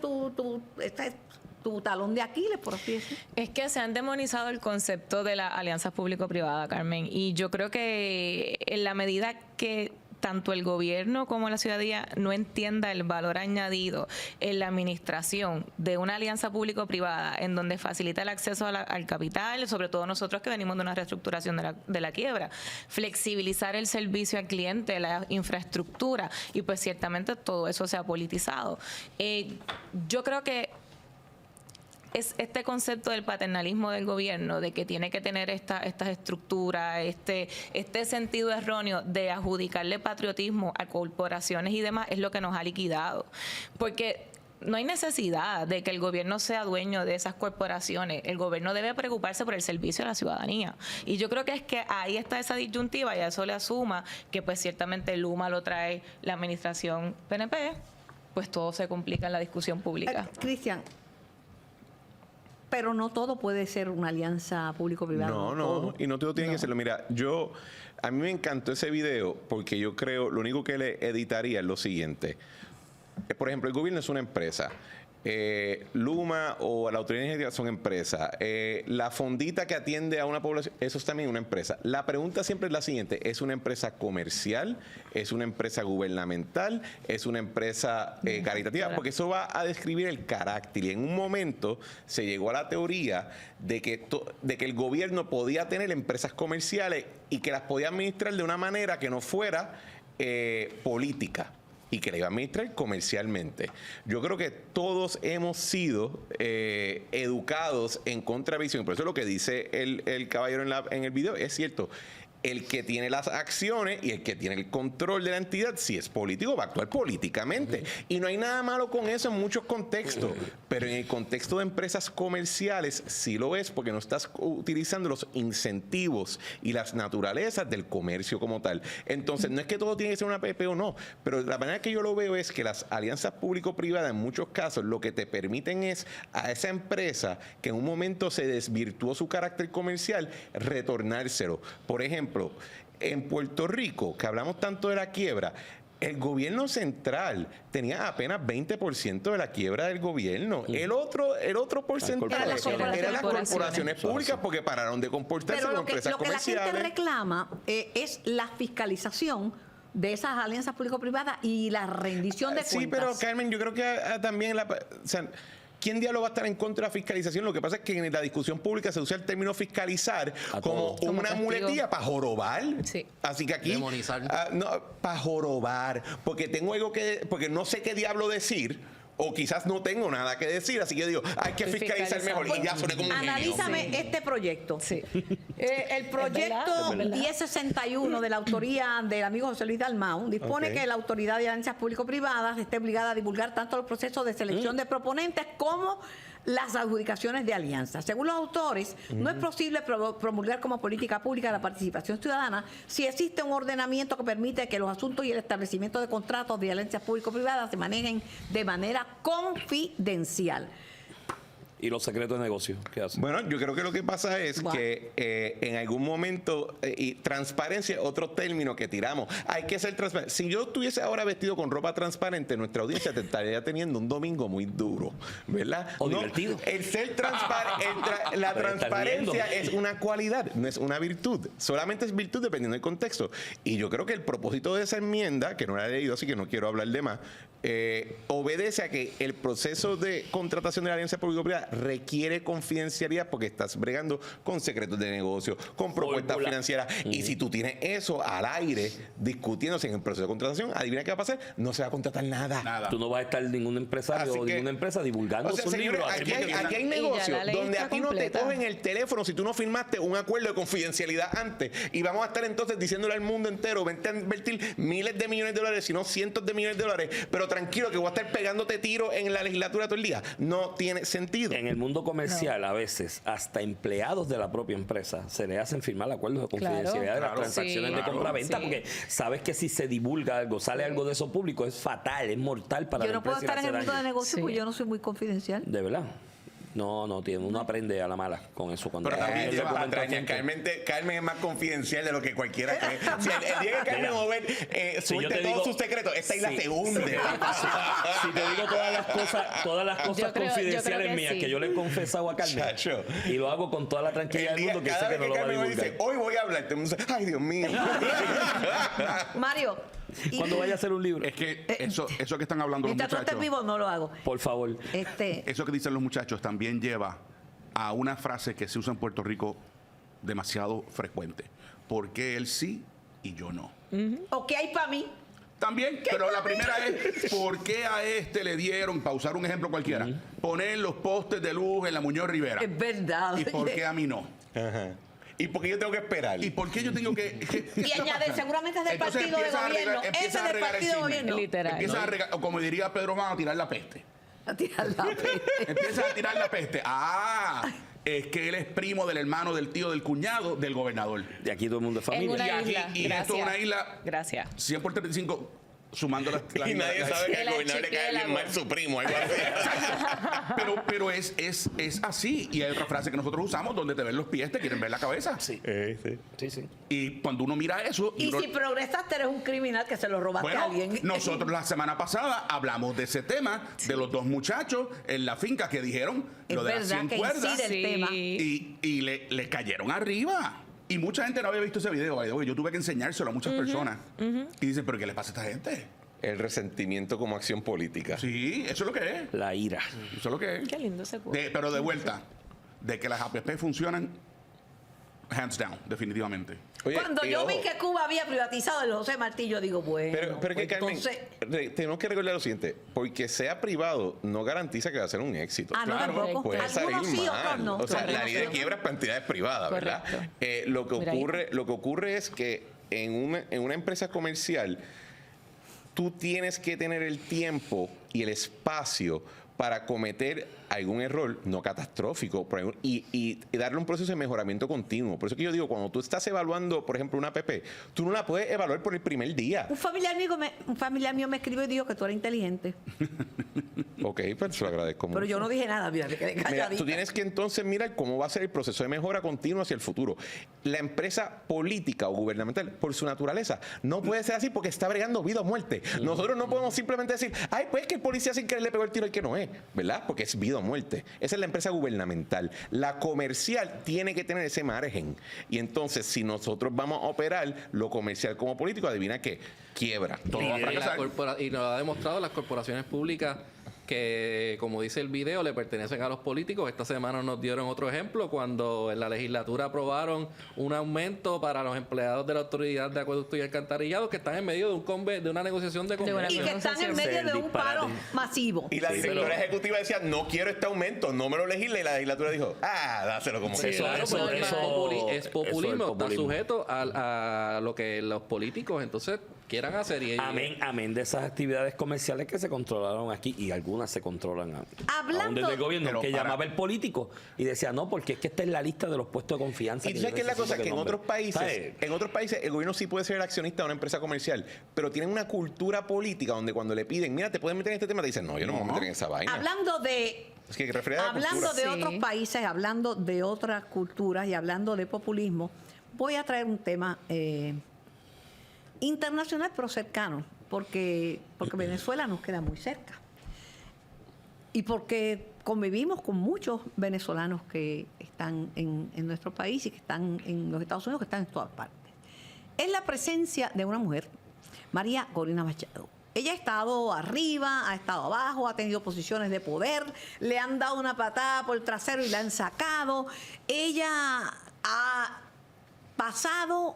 este es tu talón de Aquiles, por así decirlo. Es que se han demonizado el concepto de la alianza público-privada, Carmen, y yo creo que en la medida que tanto el gobierno como la ciudadanía no entienda el valor añadido en la administración de una alianza público-privada en donde facilita el acceso al capital, sobre todo nosotros que venimos de una reestructuración de la quiebra, flexibilizar el servicio al cliente, la infraestructura, y pues ciertamente todo eso se ha politizado. Yo creo que es este concepto del paternalismo del gobierno, de que tiene que tener estas estructuras, este sentido erróneo de adjudicarle patriotismo a corporaciones y demás, es lo que nos ha liquidado. Porque no hay necesidad de que el gobierno sea dueño de esas corporaciones. El gobierno debe preocuparse por el servicio a la ciudadanía. Y yo creo que es que ahí está esa disyuntiva y a eso le asuma que pues ciertamente Luma lo trae la administración PNP, pues todo se complica en la discusión pública. Cristian, pero no todo puede ser una alianza público-privada. No, y no todo tiene que serlo. Mira, a mí me encantó ese video porque yo creo, lo único que le editaría es lo siguiente. Por ejemplo, el gobierno es una empresa. Luma o la autoridad energética son empresas. La fondita que atiende a una población, eso es también una empresa. La pregunta siempre es la siguiente: ¿es una empresa comercial? ¿Es una empresa gubernamental? ¿Es una empresa caritativa? Porque eso va a describir el carácter. Y en un momento se llegó a la teoría de que el gobierno podía tener empresas comerciales y que las podía administrar de una manera que no fuera política, y que la iba a administrar comercialmente. Yo creo que todos hemos sido educados en contravisión. Por eso lo que dice el caballero en el video es cierto. El que tiene las acciones y el que tiene el control de la entidad, si es político, va a actuar políticamente. Y no hay nada malo con eso en muchos contextos. Pero en el contexto de empresas comerciales sí lo es, porque no estás utilizando los incentivos y las naturalezas del comercio como tal. Entonces, no es que todo tiene que ser una PP o no, pero la manera que yo lo veo es que las alianzas público-privadas en muchos casos lo que te permiten es a esa empresa que en un momento se desvirtuó su carácter comercial, retornárselo. Por ejemplo, en Puerto Rico, que hablamos tanto de la quiebra, el gobierno central tenía apenas 20% de la quiebra del gobierno. El otro porcentaje eran las corporaciones públicas, porque pararon de comportarse como empresas comerciales. Lo que la gente reclama es la fiscalización de esas alianzas público-privadas y la rendición de cuentas. Sí, pero Carmen, yo creo que también ¿quién diablo va a estar en contra de la fiscalización? Lo que pasa es que en la discusión pública se usa el término fiscalizar como una muletilla para jorobar. Sí. Así que aquí, para jorobar, porque tengo algo porque no sé qué diablo decir, o quizás no tengo nada que decir, así que digo, hay que fiscalizar mejor, y ya suene como un genio. Analízame este proyecto. Sí. El proyecto 1061 de la autoría del amigo José Luis Dalmau dispone que la Autoridad de Alianzas Público-Privadas esté obligada a divulgar tanto los procesos de selección de proponentes como las adjudicaciones de alianzas. Según los autores, no es posible promulgar como política pública la participación ciudadana si existe un ordenamiento que permite que los asuntos y el establecimiento de contratos de alianzas público-privadas se manejen de manera confidencial. ¿Y los secretos de negocio? ¿Qué hacen? Bueno, yo creo que lo que pasa es que en algún momento, y transparencia, otro término que tiramos, hay que ser transparente. Si yo estuviese ahora vestido con ropa transparente, nuestra audiencia te estaría teniendo un domingo muy duro, ¿verdad? O divertido. El ser transparente, la transparencia es una cualidad, no es una virtud. Solamente es virtud dependiendo del contexto. Y yo creo que el propósito de esa enmienda, que no la he leído, así que no quiero hablar de más, obedece a que el proceso de contratación de la alianza público-privada requiere confidencialidad, porque estás bregando con secretos de negocio, con propuestas financieras. Y si tú tienes eso al aire discutiéndose en el proceso de contratación, adivina qué va a pasar, no se va a contratar nada. Tú no vas a estar ningún empresario o ninguna empresa divulgando sus señores, libros. Aquí hay negocios donde a ti no te cogen el teléfono si tú no firmaste un acuerdo de confidencialidad antes. Y vamos a estar entonces diciéndole al mundo entero, vente a invertir miles de millones de dólares, si no cientos de millones de dólares, pero tranquilo que voy a estar pegándote tiro en la legislatura todo el día. No tiene sentido. En el mundo comercial, a veces, hasta empleados de la propia empresa se le hacen firmar acuerdos de confidencialidad de las transacciones de compra-venta, porque sabes que si se divulga algo, sale algo de eso público, es fatal, es mortal para la empresa. Yo no puedo estar en el mundo de negocio porque yo no soy muy confidencial. ¿De verdad? No, uno aprende a la mala con eso. Cuando pero también lleva patraña. Carmen es más confidencial de lo que cualquiera cree. Si el día que Carmen Over suelte todos sus secretos, esta isla se hunde. Si te digo todas las cosas confidenciales mías que yo le he confesado a Carmen, y lo hago con toda la tranquilidad del mundo, que sé que no lo va a divulgar. Dice, hoy voy a hablar. Ay, Dios mío. Mario, cuando vaya a hacer un libro. Es que eso que están hablando los mientras tú estés muchachos, vivo, no lo hago. Por favor. Eso que dicen los muchachos también lleva a una frase que se usa en Puerto Rico demasiado frecuente. ¿Por qué él sí y yo no? ¿O qué hay para mí? También, pero la primera es, ¿por qué a este le dieron, para usar un ejemplo cualquiera, poner los postes de luz en la Muñoz Rivera? Es verdad. ¿Y por qué a mí no? Ajá. ¿Y por qué yo tengo que esperar? ¿Y por qué yo tengo que...? Y añade, seguramente es del Entonces partido de empiezas a gobierno. empiezas Ese es a del regar el partido de chisme. gobierno. Literal. Empiezas a regar, o como diría Pedro Juan, a tirar la peste. A tirar la peste. Empiezas a tirar la peste. Es que él es primo del hermano, del tío, del cuñado, del gobernador. De aquí todo el mundo es En familia. una Y aquí- isla. y esto es una isla- Gracias. 100 por 35, sumando las... Y nadie sabe que El al gobernador le cae bien archipiélago. mal su primo, algo así. Pero es así. Y hay otra frase que nosotros usamos, donde te ven los pies, te quieren ver la cabeza. Sí. Sí. Sí, sí. Y cuando uno mira eso... Y uno- si progresaste, eres un criminal que se lo robaste bueno, a alguien. nosotros la semana pasada hablamos de ese tema, de los dos muchachos en la finca que dijeron Es lo de las verdad 100 que cuerdas incide el tema. y le cayeron arriba. Y mucha gente no había visto ese video, by the way. Yo tuve que enseñárselo a muchas personas. Y dicen, ¿pero qué le pasa a esta gente? El resentimiento como acción política. Sí, eso es lo que es. La ira. Eso es lo que es. Qué lindo ese cuento. Pero de vuelta, de que las APP funcionan, hands down, definitivamente. Oye, Cuando y yo ojo, vi que Cuba había privatizado el José Martí, yo digo, bueno, Pero que, pues Carmen, entonces... tenemos que recordar lo siguiente. Porque sea privado, no garantiza que va a ser un éxito. Ah, no, Claro, tampoco. Puede salir Algunos sí, mal. otros no. O sea, la Algunos ley sí, de otros quiebra es para entidades privadas, ¿verdad? Correcto. Lo que ocurre es que en una empresa comercial tú tienes que tener el tiempo y el espacio para cometer algún error no catastrófico y darle un proceso de mejoramiento continuo. Por eso que yo digo, cuando tú estás evaluando, por ejemplo, una APP, tú no la puedes evaluar por el primer día. Un familiar mío me escribió y dijo que tú eres inteligente. Ok, pues se lo agradezco mucho. Pero yo no dije nada, mira, me quedé Mira, calladita. tú tienes que entonces mirar cómo va a ser el proceso de mejora continua hacia el futuro. La empresa política o gubernamental, por su naturaleza, no puede ser así porque está bregando vida o muerte. Nosotros no podemos simplemente decir, ay, pues que el policía sin querer le pegó el tiro al que no es, ¿verdad? Porque es vida o muerte. Esa es la empresa gubernamental. La comercial tiene que tener ese margen. Y entonces, si nosotros vamos a operar lo comercial como político, adivina qué, quiebra. Todo va a fracasar. Y nos ha demostrado las corporaciones públicas que, como dice el video, le pertenecen a los políticos. Esta semana nos dieron otro ejemplo cuando en la legislatura aprobaron un aumento para los empleados de la Autoridad de Acueducto y Alcantarillado que están en medio de una negociación de una Y convenio. que están en medio de un paro masivo. Y la directora ejecutiva decía, no quiero este aumento, no me lo legisle. Y la legislatura dijo, dáselo como Sí, que claro, eso- pero eso- es populismo, eso es está populismo. sujeto a lo que los políticos entonces quieran hacer. Amén de esas actividades comerciales que se controlaron aquí y algunas se controlan Hablando- aún desde el gobierno, Pero que para- llamaba el político y decía, no, porque es que esta es la lista de los puestos de confianza. Y tú yo sabes que es la necesito cosa, que en nombre. otros países el gobierno sí puede ser el accionista de una empresa comercial, pero tienen una cultura política donde cuando le piden, mira, te pueden meter en este tema, te dicen, no, yo no me voy a meter en esa vaina. Hablando de Es que refería a la Hablando cultura. de Sí. otros países, hablando de otras culturas y hablando de populismo, voy a traer un tema internacional pero cercano, porque Venezuela nos queda muy cerca. Y porque convivimos con muchos venezolanos que están en nuestro país y que están en los Estados Unidos, que están en todas partes. Es la presencia de una mujer, María Corina Machado. Ella ha estado arriba, ha estado abajo, ha tenido posiciones de poder, le han dado una patada por el trasero y la han sacado. Ella ha pasado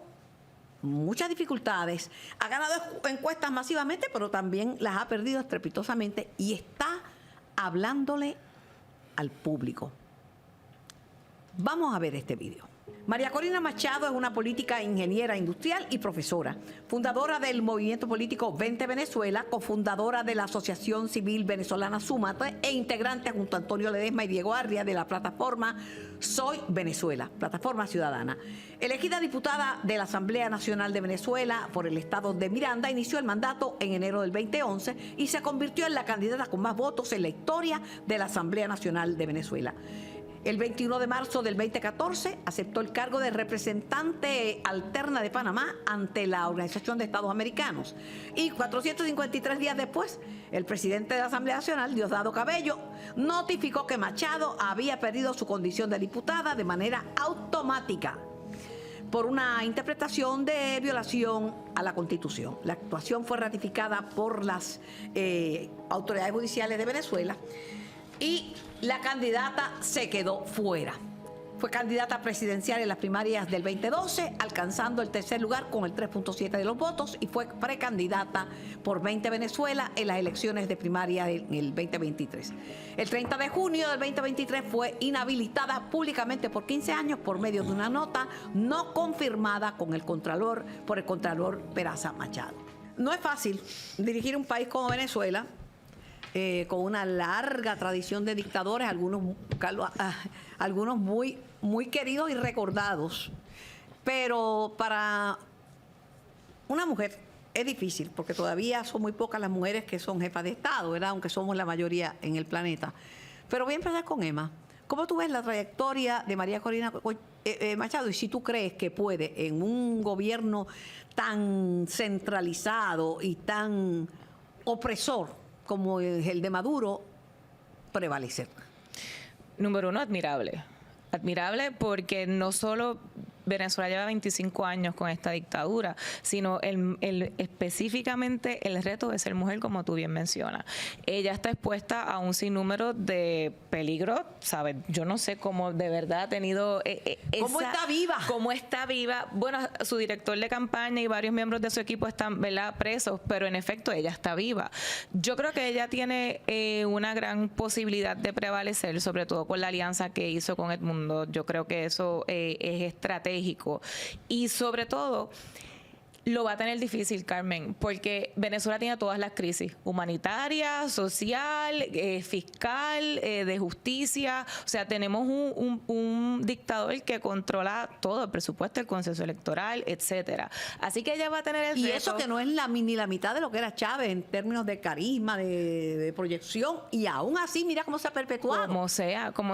muchas dificultades, ha ganado encuestas masivamente, pero también las ha perdido estrepitosamente y está hablándole al público. Vamos a ver este video. María Corina Machado es una política ingeniera industrial y profesora, fundadora del movimiento político Vente Venezuela, cofundadora de la Asociación Civil Venezolana Súmate e integrante junto a Antonio Ledesma y Diego Arria de la plataforma Soy Venezuela, plataforma ciudadana. Elegida diputada de la Asamblea Nacional de Venezuela por el estado de Miranda, inició el mandato en enero del 2011 y se convirtió en la candidata con más votos en la historia de la Asamblea Nacional de Venezuela. El 21 de marzo del 2014 aceptó el cargo de representante alterna de Panamá ante la Organización de Estados Americanos. Y 453 días después, el presidente de la Asamblea Nacional, Diosdado Cabello, notificó que Machado había perdido su condición de diputada de manera automática por una interpretación de violación a la Constitución. La actuación fue ratificada por las autoridades judiciales de Venezuela y la candidata se quedó fuera. Fue candidata presidencial en las primarias del 2012, alcanzando el tercer lugar con el 3.7 de los votos, y fue precandidata por 20 Venezuela en las elecciones de primaria en el 2023. El 30 de junio del 2023 fue inhabilitada públicamente por 15 años por medio de una nota no confirmada por el Contralor Peraza Machado. No es fácil dirigir un país como Venezuela, con una larga tradición de dictadores, algunos muy queridos y recordados. Pero para una mujer es difícil, porque todavía son muy pocas las mujeres que son jefas de Estado, ¿verdad? Aunque somos la mayoría en el planeta. Pero voy a empezar con Emma. ¿Cómo tú ves la trayectoria de María Corina Machado? Y si tú crees que puede, en un gobierno tan centralizado y tan opresor como el de Maduro, prevalecer. Número uno, admirable. Admirable porque no solo Venezuela lleva 25 años con esta dictadura, sino específicamente el reto de ser mujer, como tú bien mencionas. Ella está expuesta a un sinnúmero de peligros, ¿sabes? Yo no sé cómo de verdad ha tenido ¿Cómo está viva? ¿Cómo está viva? Bueno, su director de campaña y varios miembros de su equipo están, ¿verdad?, presos, pero en efecto ella está viva. Yo creo que ella tiene una gran posibilidad de prevalecer, sobre todo con la alianza que hizo con Edmundo. Yo creo que eso es estratégico. Y sobre todo, lo va a tener difícil, Carmen, porque Venezuela tiene todas las crisis: humanitaria, social, fiscal, de justicia. O sea, tenemos un dictador que controla todo, el presupuesto, el consenso electoral, etcétera. Así que ella va a tener el y reto. eso que no es ni la mitad de lo que era Chávez en términos de carisma, de proyección, y aún así mira cómo se ha perpetuado. Como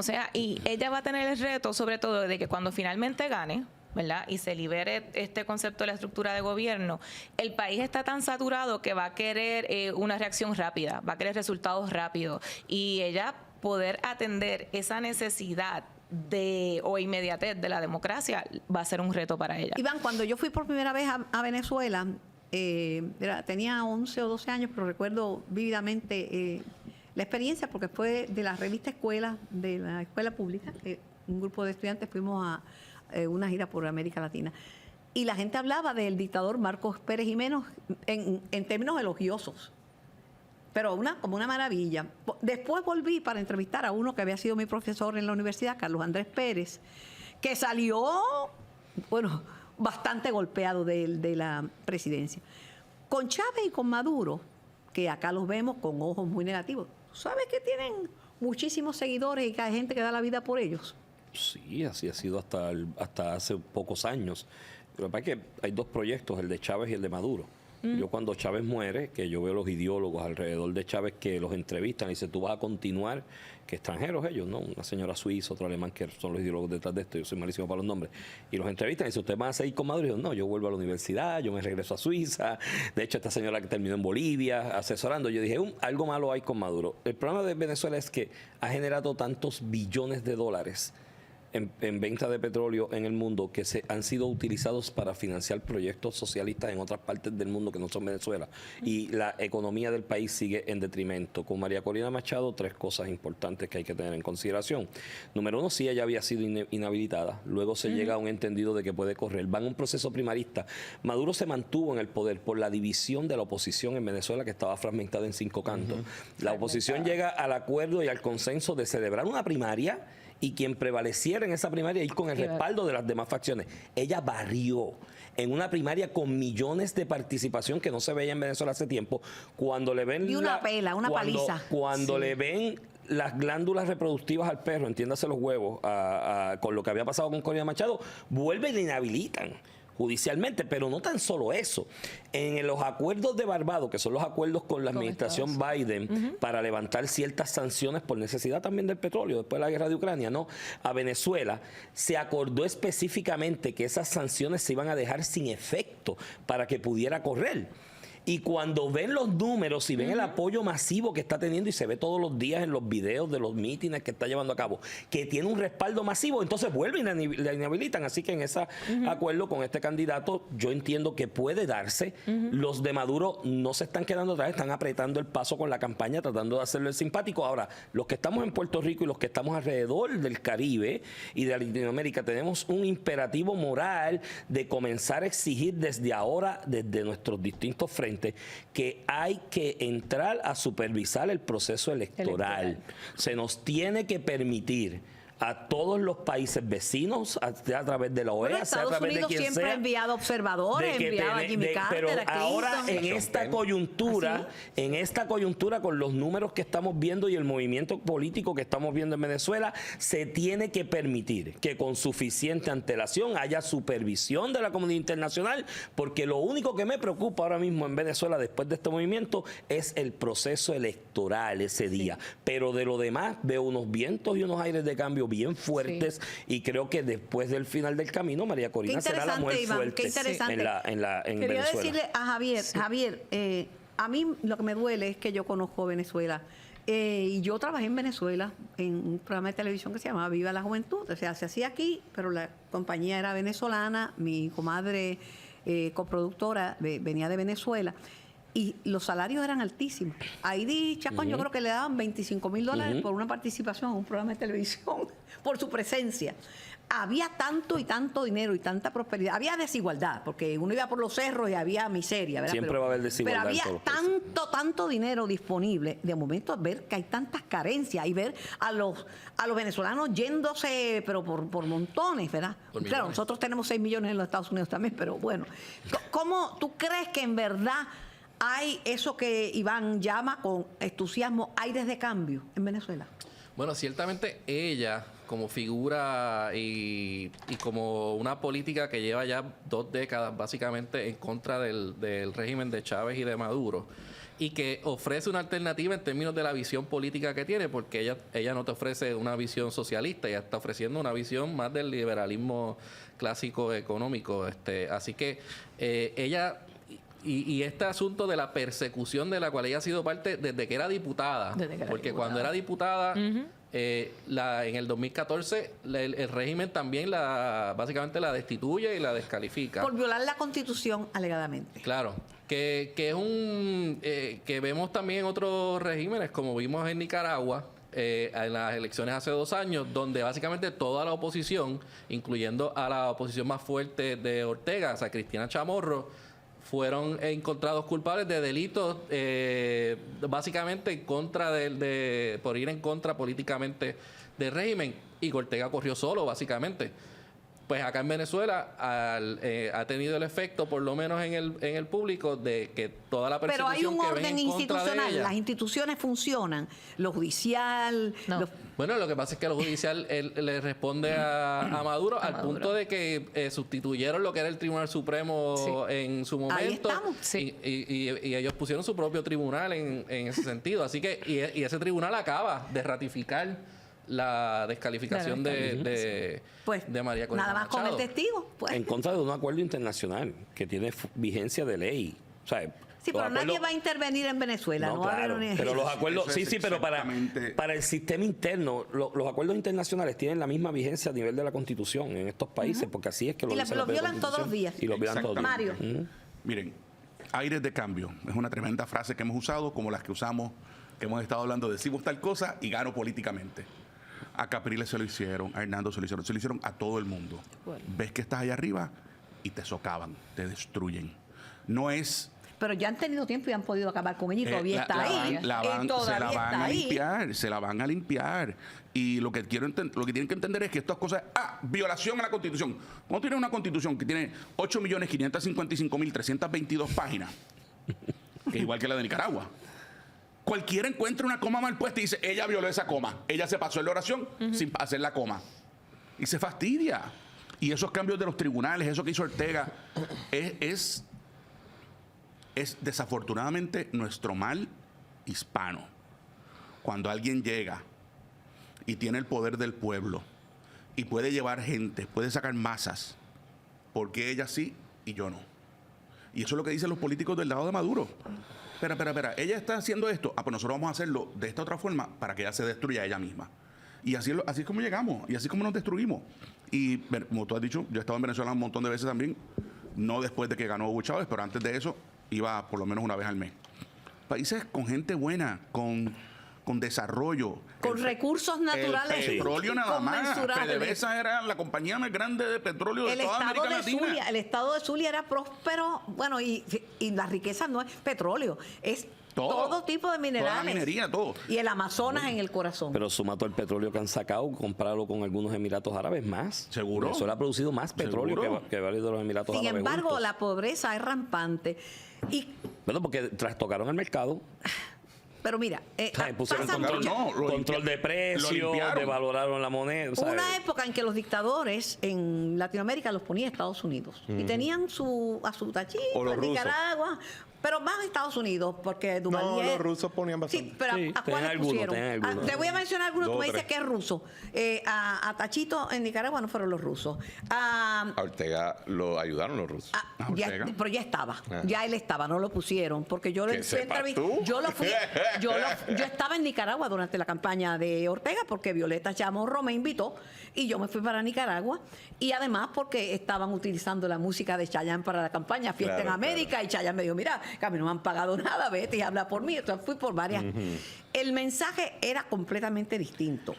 sea. Y ella va a tener el reto, sobre todo, de que cuando finalmente gane, ¿verdad?, y se libere este concepto de la estructura de gobierno, el país está tan saturado que va a querer una reacción rápida, va a querer resultados rápidos, y ella poder atender esa necesidad o inmediatez de la democracia va a ser un reto para ella. Iván, cuando yo fui por primera vez a Venezuela, tenía 11 o 12 años, pero recuerdo vívidamente la experiencia, porque fue de la revista Escuela, de la escuela pública, un grupo de estudiantes fuimos a una gira por América Latina. Y la gente hablaba del dictador Marcos Pérez Jiménez en términos elogiosos, pero como una maravilla. Después volví para entrevistar a uno que había sido mi profesor en la universidad, Carlos Andrés Pérez, que salió, bueno, bastante golpeado de la presidencia. Con Chávez y con Maduro, que acá los vemos con ojos muy negativos, ¿sabes que tienen muchísimos seguidores y que hay gente que da la vida por ellos? Sí, así ha sido hasta hace pocos años. Lo que pasa es que hay dos proyectos, el de Chávez y el de Maduro. Yo cuando Chávez muere, que yo veo los ideólogos alrededor de Chávez que los entrevistan y dicen, tú vas a continuar, que extranjeros ellos, ¿no? Una señora suiza, otro alemán, que son los ideólogos detrás de esto, yo soy malísimo para los nombres, y los entrevistan y dicen, ¿ustedes van a seguir con Maduro? Y yo, no, yo vuelvo a la universidad, yo me regreso a Suiza. De hecho, esta señora que terminó en Bolivia asesorando, yo dije, algo malo hay con Maduro. El problema de Venezuela es que ha generado tantos billones de dólares en venta de petróleo en el mundo que han sido utilizados para financiar proyectos socialistas en otras partes del mundo que no son Venezuela. Y la economía del país sigue en detrimento. Con María Corina Machado, 3 cosas importantes que hay que tener en consideración. Número 1, sí, ella había sido inhabilitada. Luego se llega a un entendido de que puede correr. Va en un proceso primarista. Maduro se mantuvo en el poder por la división de la oposición en Venezuela, que estaba fragmentada en 5 cantos. La oposición llega al acuerdo y al consenso de celebrar una primaria y quien prevaleciera en esa primaria ir con el respaldo de las demás facciones. Ella barrió en una primaria con millones de participación que no se veía en Venezuela hace tiempo. Cuando le ven paliza. Cuando le ven las glándulas reproductivas al perro, entiéndase los huevos, con lo que había pasado con Corina Machado, vuelven y la inhabilitan judicialmente, pero no tan solo eso. En los acuerdos de Barbados, que son los acuerdos con la administración Biden para levantar ciertas sanciones por necesidad también del petróleo, después de la guerra de Ucrania, ¿no?, a Venezuela, se acordó específicamente que esas sanciones se iban a dejar sin efecto para que pudiera correr. Y cuando ven los números y ven el apoyo masivo que está teniendo y se ve todos los días en los videos de los mítines que está llevando a cabo, que tiene un respaldo masivo, entonces vuelven y la inhabilitan. Así que en ese acuerdo con este candidato, yo entiendo que puede darse. Los de Maduro no se están quedando atrás, están apretando el paso con la campaña, tratando de hacerlo el simpático. Ahora, los que estamos en Puerto Rico y los que estamos alrededor del Caribe y de Latinoamérica, tenemos un imperativo moral de comenzar a exigir desde ahora, desde nuestros distintos frentes, que hay que entrar a supervisar el proceso electoral. Se nos tiene que permitir a todos los países vecinos, a través de la OEA, Bueno, sea a Estados través Unidos de quien siempre sea, ha enviado observadores, enviado a Jimmy Carter, pero a Clinton. ahora en esta coyuntura, con los números que estamos viendo y el movimiento político que estamos viendo en Venezuela, se tiene que permitir que con suficiente antelación haya supervisión de la comunidad internacional, porque lo único que me preocupa ahora mismo en Venezuela después de este movimiento es el proceso electoral ese día. Pero de lo demás veo unos vientos y unos aires de cambio bien fuertes, y creo que después del final del camino María Corina será la mujer Iván, fuerte qué interesante. en Quería Venezuela. decirle a Javier, a mí lo que me duele es que yo conozco Venezuela, y yo trabajé en Venezuela en un programa de televisión que se llamaba Viva la Juventud. O sea, se hacía aquí, pero la compañía era venezolana, mi comadre coproductora venía de Venezuela. Y los salarios eran altísimos. Ahí Chacón, yo creo que le daban $25,000 por una participación en un programa de televisión, por su presencia. Había tanto y tanto dinero y tanta prosperidad. Había desigualdad, porque uno iba por los cerros y había miseria, ¿verdad? Siempre va a haber desigualdad. Pero había en todos los países. tanto dinero disponible. De momento, ver que hay tantas carencias y ver a los venezolanos yéndose, pero por montones, ¿verdad? Por Claro, millones. nosotros tenemos 6 millones en los Estados Unidos también, pero bueno. ¿Cómo tú crees que en verdad hay eso que Iván llama con entusiasmo aires de cambio en Venezuela? Bueno, ciertamente ella, como figura y como una política que lleva ya 2 décadas básicamente en contra del régimen de Chávez y de Maduro, y que ofrece una alternativa en términos de la visión política que tiene, porque ella no te ofrece una visión socialista, ella está ofreciendo una visión más del liberalismo clásico económico. Así que ella... Y este asunto de la persecución de la cual ella ha sido parte desde que era diputada, porque cuando era diputada, en el 2014, el régimen también básicamente la destituye y la descalifica. Por violar la Constitución, alegadamente. Claro, que es que vemos también en otros regímenes, como vimos en Nicaragua, en las elecciones hace 2 años, donde básicamente toda la oposición, incluyendo a la oposición más fuerte de Ortega, o sea, Cristina Chamorro, fueron encontrados culpables de delitos básicamente en contra por ir en contra políticamente del régimen, y Ortega corrió solo básicamente. Pues acá en Venezuela ha tenido el efecto, por lo menos en el público, de que toda la Pero hay persecución un que ven orden en contra de institucional, ella... las instituciones funcionan, lo judicial... No. Bueno, lo que pasa es que lo judicial le responde a Maduro, al punto de que sustituyeron lo que era el Tribunal Supremo en su momento. Ahí estamos. Sí. Y ellos pusieron su propio tribunal en ese sentido. Así que, y ese tribunal acaba de ratificar la descalificación de María Corina Nada más con el Machado. testigo. Pues. En contra de un acuerdo internacional que tiene vigencia de ley. O sea, Sí, pero nadie va a intervenir en Venezuela. No, va a haber claro, una- pero los acuerdos, Eso es sí, pero exactamente- para el sistema interno, los acuerdos internacionales tienen la misma vigencia a nivel de la Constitución en estos países, porque así es que lo Y dice la los propia violan todos los Constitución. días. Y los violan todos los días. Mario. Miren, aires de cambio es una tremenda frase que hemos usado, como las que usamos, que hemos estado hablando, decimos tal cosa y gano políticamente. A Capriles se lo hicieron, a Hernando se lo hicieron a todo el mundo. Bueno. Ves que estás allá arriba y te socavan, te destruyen. No es... Pero ya han tenido tiempo y han podido acabar con ella y todavía está ahí. se la van está a ahí. limpiar, se la van a limpiar. Y lo que tienen que entender es que estas cosas, violación a la Constitución. Cuando tienes una Constitución que tiene 8.555.322 páginas, que es igual que la de Nicaragua, cualquiera encuentra una coma mal puesta y dice, ella violó esa coma, ella se pasó en la oración sin hacer la coma. Y se fastidia. Y esos cambios de los tribunales, eso que hizo Ortega, es desafortunadamente nuestro mal hispano. Cuando alguien llega y tiene el poder del pueblo y puede llevar gente, puede sacar masas, ¿por qué ella sí y yo no? Y eso es lo que dicen los políticos del lado de Maduro. Espera, ella está haciendo esto, pues nosotros vamos a hacerlo de esta otra forma para que ella se destruya a ella misma. Y así es como llegamos, y así es como nos destruimos. Y como tú has dicho, yo he estado en Venezuela un montón de veces también, no después de que ganó Hugo Chávez, pero antes de eso iba por lo menos una vez al mes. Países con gente buena, con desarrollo. Con recursos naturales. El petróleo nada más. conmensurables. PDVSA era la compañía más grande de petróleo de toda América Latina. El estado de Zulia era próspero, bueno, y la riqueza no es petróleo, es todo tipo de minerales. Toda la minería, todo. Y el Amazonas en el corazón. Pero suma todo el petróleo que han sacado, comprarlo con algunos Emiratos Árabes más. ¿Seguro? Venezuela ha producido más petróleo ¿Seguro? que varios de los Emiratos Sin Árabes embargo, juntos. la pobreza es rampante. Bueno, porque trastocaron el mercado. Pero mira, Pusieron pasa control, mucho. control de lo precios, limpiaron. devaloraron la moneda. Hubo una época en que los dictadores en Latinoamérica los ponía Estados Unidos y tenían a su tachito O los en rusos. Nicaragua, pero más Estados Unidos porque Duvalier. No, los rusos ponían bastante. Sí, pero Sí, ¿a tenían cuáles algunos, pusieron? tenían algunos. Te voy a mencionar algunos. Dos Tú me o dices tres. que es ruso. A Tachito en Nicaragua no fueron los rusos. A Ortega lo ayudaron los rusos. Pero ya estaba. Ah. Ya él estaba, no lo pusieron. Porque yo Que sepas tú. yo estaba en Nicaragua durante la campaña de Ortega porque Violeta Chamorro me invitó y yo me fui para Nicaragua. Y además porque estaban utilizando la música de Chayanne para la campaña Fiesta Claro, en América. Y Chayanne me dijo, mira, que a mí no me han pagado nada, vete y habla por mí. Entonces fui por varias. El mensaje era completamente distinto.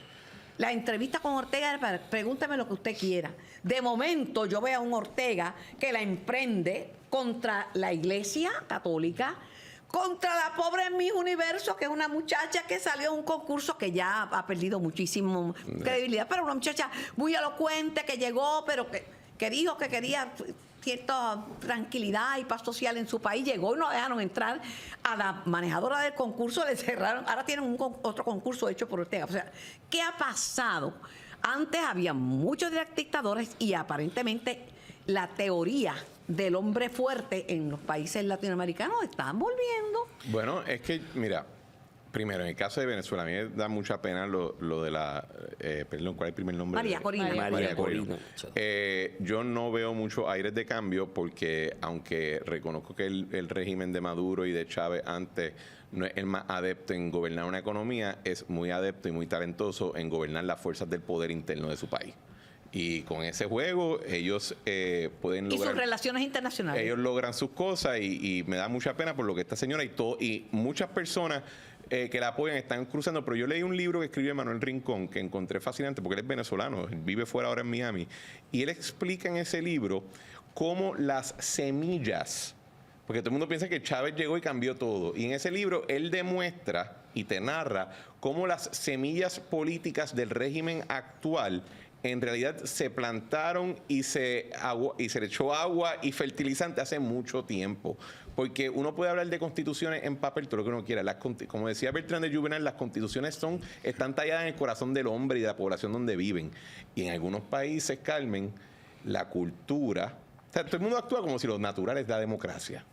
La entrevista con Ortega era para pregúntame lo que usted quiera. De momento yo veo a un Ortega que la emprende contra la Iglesia Católica, contra la pobre Miss Universo, que es una muchacha que salió a un concurso que ya ha perdido muchísimo credibilidad, pero una muchacha muy elocuente que llegó, pero que dijo que quería cierta tranquilidad y paz social en su país, llegó y no dejaron entrar a la manejadora del concurso, le cerraron, ahora tienen otro concurso hecho por Ortega. O sea, ¿qué ha pasado? Antes había muchos dictadores y aparentemente la teoría del hombre fuerte en los países latinoamericanos están volviendo. Bueno, es que, mira, primero, en el caso de Venezuela, a mí me da mucha pena lo de la... perdón, ¿cuál es el primer nombre? María Corina. María Corina. Yo no veo muchos aires de cambio porque, aunque reconozco que el régimen de Maduro y de Chávez antes no es el más adepto en gobernar una economía, es muy adepto y muy talentoso en gobernar las fuerzas del poder interno de su país. Y con ese juego ellos pueden Y lograr... sus relaciones internacionales. Ellos logran sus cosas y me da mucha pena por lo que esta señora y muchas personas que la apoyan están cruzando. Pero yo leí un libro que escribió Manuel Rincón que encontré fascinante porque él es venezolano, él vive fuera ahora en Miami. Y él explica en ese libro cómo las semillas, porque todo el mundo piensa que Chávez llegó y cambió todo. Y en ese libro él demuestra y te narra cómo las semillas políticas del régimen actual en realidad se plantaron y se le echó agua y fertilizante hace mucho tiempo. Porque uno puede hablar de constituciones en papel, todo lo que uno quiera. Como decía Bertrand de Juvenal, las constituciones están talladas en el corazón del hombre y de la población donde viven. Y en algunos países, Carmen, la cultura... O sea, todo el mundo actúa como si lo natural es la democracia.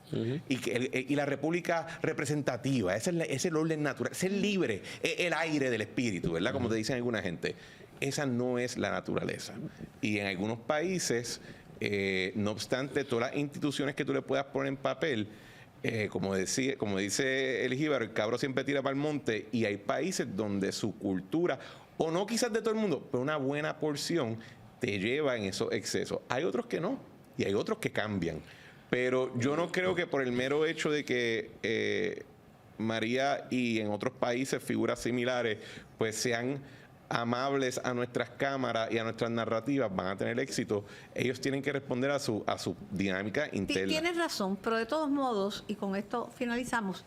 Y la república representativa, ese es el orden natural, ser libre, es el aire del espíritu, ¿verdad? Como te dicen alguna gente. Esa no es la naturaleza. Y en algunos países, no obstante, todas las instituciones que tú le puedas poner en papel, como dice el jíbaro, el cabro siempre tira para el monte, y hay países donde su cultura, o no quizás de todo el mundo, pero una buena porción, te lleva en esos excesos. Hay otros que no, y hay otros que cambian. Pero yo no creo que por el mero hecho de que María y en otros países figuras similares, pues sean amables a nuestras cámaras y a nuestras narrativas, van a tener éxito. Ellos tienen que responder a su dinámica interna. Tienes razón, pero de todos modos, y con esto finalizamos,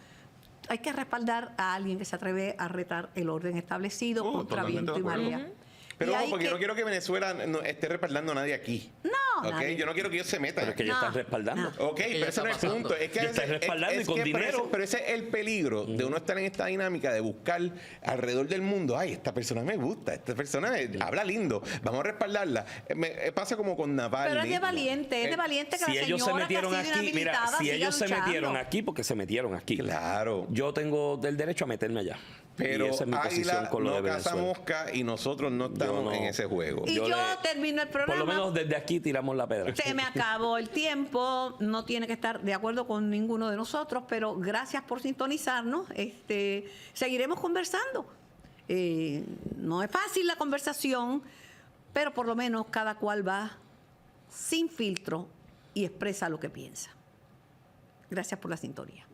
hay que respaldar a alguien que se atreve a retar el orden establecido contra totalmente viento y de acuerdo. marea. Pero Y ojo, hay porque yo no quiero que Venezuela no esté respaldando a nadie aquí. No, ¿Ok? nadie. Yo no quiero que ellos se metan. Pero es que ellos No, están respaldando. no. Ok, pero ese no es el punto. Es que a Yo estoy veces- respaldando y con que dinero. Pero ese es el peligro de uno estar en esta dinámica de buscar alrededor del mundo. Ay, esta persona me gusta, esta persona habla lindo, vamos a respaldarla. Pasa como con Navalny. Pero es de valiente que Si la ellos se señora metieron que ha sido aquí, mira, inhabilitada si siga ellos se luchando. metieron aquí, porque se metieron aquí. Claro. Yo tengo el derecho a meterme allá. Pero esa es mi posición Águila con lo de no caza Venezuela. mosca y nosotros no estamos no. en ese juego. Y yo le- termino el programa. Por lo menos desde aquí tiramos la pedra. Se me acabó el tiempo, no tiene que estar de acuerdo con ninguno de nosotros, pero gracias por sintonizarnos. Seguiremos conversando. No es fácil la conversación, pero por lo menos cada cual va sin filtro y expresa lo que piensa. Gracias por la sintonía.